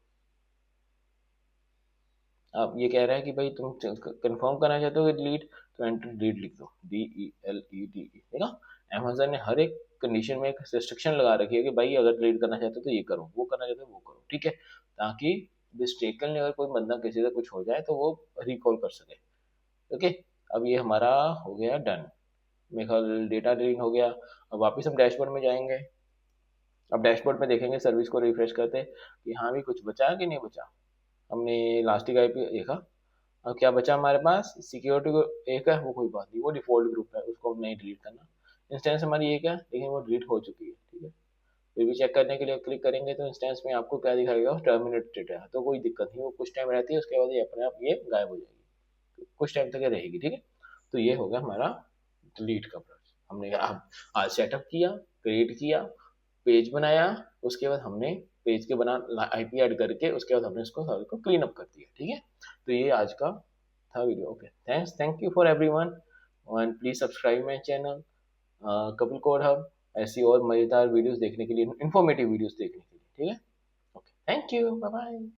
अब ये कह रहा है कि भाई तुम कंफर्म करना चाहते हो डिलीट, तो एंटर डिलीट लिख दो, DELETE, देखा। अमेजन ने हर एक कंडीशन में एक रिस्ट्रिक्शन लगा रखी है कि भाई अगर डिलीट करना चाहते हो तो ये करो, वो करना चाहते हो वो करो, ठीक है, ताकि मिस्टेकनली अगर कोई बंदा किसी से कुछ हो जाए तो वो रिकॉल कर सके। ओके, अब ये हमारा हो गया डन, मेरे ख्याल डेटा डिलीट हो गया। अब वापस हम डैशबोर्ड में जाएंगे। अब डैशबोर्ड में देखेंगे सर्विस को रिफ्रेश करते कि हाँ भी कुछ बचा कि नहीं बचा। हमने इलास्टिक आईपी देखा। अब क्या बचा हमारे पास, सिक्योरिटी को एक है, वो कोई बात नहीं, वो डिफॉल्ट ग्रुप है, उसको नहीं डिलीट करना। इंस्टेंस हमारी एक है लेकिन वो डिलीट हो चुकी है, ठीक है। फिर भी चेक करने के लिए क्लिक करेंगे तो इंस्टेंस में आपको क्या दिखाएगा, टर्मिनेटेड है, तो कोई दिक्कत नहीं, वो कुछ टाइम रहती है, उसके बाद ये अपने आप ये गायब हो जाएगी, कुछ टाइम तक ये रहेगी, ठीक है। तो ये हो गया हमारा डिलीट का प्रोसेस। हमने आज सेटअप किया, क्रिएट किया, पेज बनाया, उसके बाद हमने पेज के बना आईपी ऐड करके उसके बाद हमने उसको सारे को क्लीन अप कर दिया, ठीक है। तो ये आज का था video. Okay, thank you for everyone, and please subscribe my channel Kapil code hub, ऐसी और मजेदार वीडियोस देखने के लिए, इंफॉर्मेटिव वीडियोस देखने के लिए, ठीक है। Okay, thank you, bye bye.